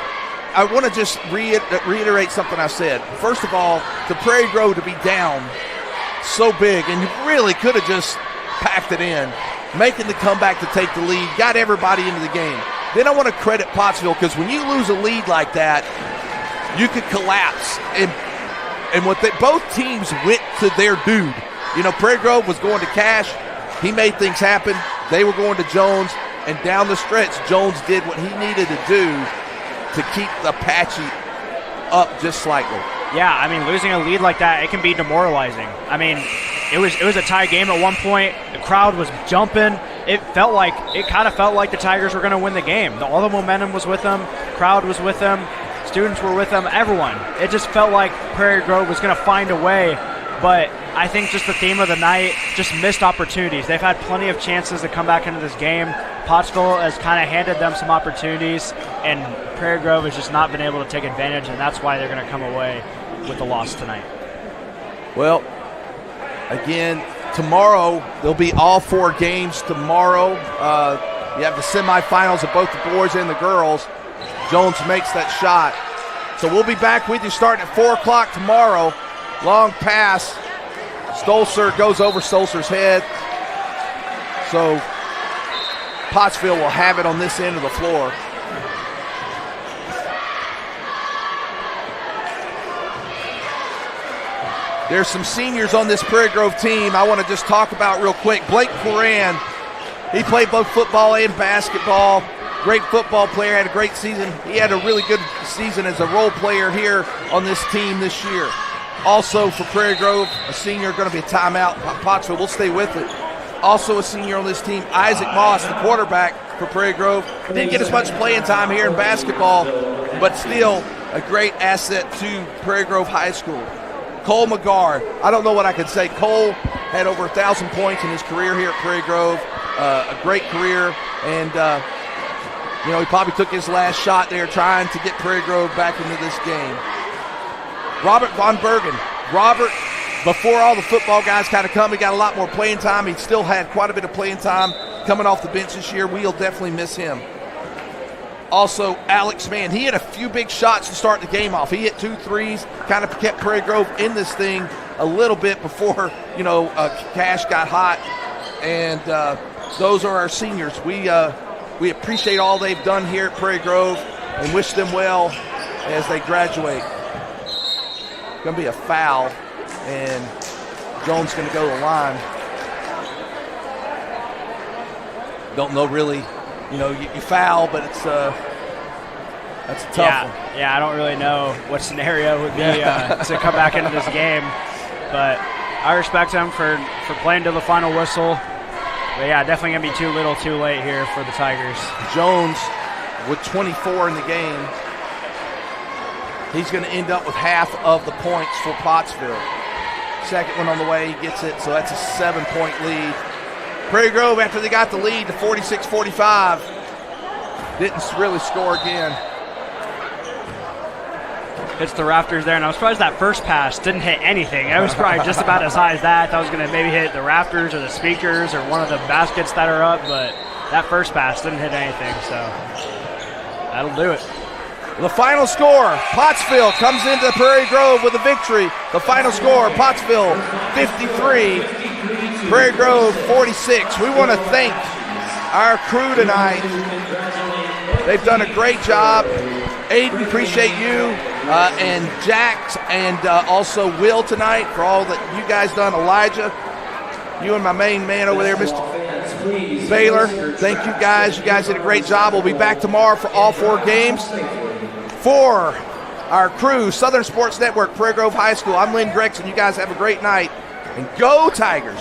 A: I want to just reiterate something I said. First of all, the Prairie Grove to be down so big, and you really could have just packed it in, making the comeback to take the lead, got everybody into the game. Then I want to credit Pottsville, because when you lose a lead like that, you could collapse. And what both teams went to their dude. You know, Prairie Grove was going to Cash. He made things happen. They were going to Jones. And down the stretch, Jones did what he needed to do to keep the Apache up just slightly.
B: Yeah, I mean, losing a lead like that, it can be demoralizing. I mean, it was a tie game at one point. The crowd was jumping. It kind of felt like the Tigers were going to win the game. All the momentum was with them. Crowd was with them. Students were with them, everyone. It just felt like Prairie Grove was going to find a way, but I think just the theme of the night, just missed opportunities. They've had plenty of chances to come back into this game. Pottsville has kind of handed them some opportunities, and Prairie Grove has just not been able to take advantage, and that's why they're going to come away with the loss tonight.
A: Well, again, tomorrow, there'll be all 4 games tomorrow. You have the semifinals of both the boys and the girls. Jones makes that shot. So we'll be back with you starting at 4 o'clock tomorrow. Long pass. Stolzer goes over Stolzer's head. So Pottsville will have it on this end of the floor. There's some seniors on this Prairie Grove team I want to just talk about real quick. Blake Coran, he played both football and basketball. Great football player, had a great season. He had a really good season as a role player here on this team this year. Also for Prairie Grove, a senior, going to be a timeout. Pottsville will stay with it. Also a senior on this team, Isaac Moss, the quarterback for Prairie Grove. Didn't get as much playing time here in basketball, but still a great asset to Prairie Grove High School. Cole McGar, I don't know what I could say. Cole had over 1,000 points in his career here at Prairie Grove. A great career, and he probably took his last shot there trying to get Prairie Grove back into this game. Robert Von Bergen. Robert, before all the football guys kind of come, he got a lot more playing time. He still had quite a bit of playing time coming off the bench this year. We'll definitely miss him. Also, Alex Mann. He had a few big shots to start the game off. He hit 2 threes, kind of kept Prairie Grove in this thing a little bit before, Cash got hot. And those are our seniors. We appreciate all they've done here at Prairie Grove and wish them well as they graduate. Going to be a foul, and Jones going to go to the line. Don't know really, you foul, but it's that's a tough one.
B: Yeah, I don't really know what scenario would be to come back into this game, but I respect him for playing to the final whistle. But yeah, definitely going to be too little too late here for the Tigers.
A: Jones with 24 in the game. He's going to end up with half of the points for Pottsville. Second one on the way, he gets it, so that's a 7-point lead. Prairie Grove, after they got the lead to 46-45, didn't really score again.
B: Hits the rafters there, and I was surprised that first pass didn't hit anything. It was probably just about as high as that. I thought it was going to maybe hit the rafters or the speakers or one of the baskets that are up, but that first pass didn't hit anything, so that'll do it.
A: The final score, Pottsville comes into Prairie Grove with a victory. The final score, Pottsville 53, Prairie Grove 46. We want to thank our crew tonight. They've done a great job. Aiden, appreciate you, and Jax, and also Will tonight for all that you guys done. Elijah, you and my main man over there, Mr. Baylor. Thank you guys. You guys did a great job. We'll be back tomorrow for all 4 games. For our crew, Southern Sports Network, Prairie Grove High School, I'm Lynn Gregson. You guys have a great night, and go Tigers.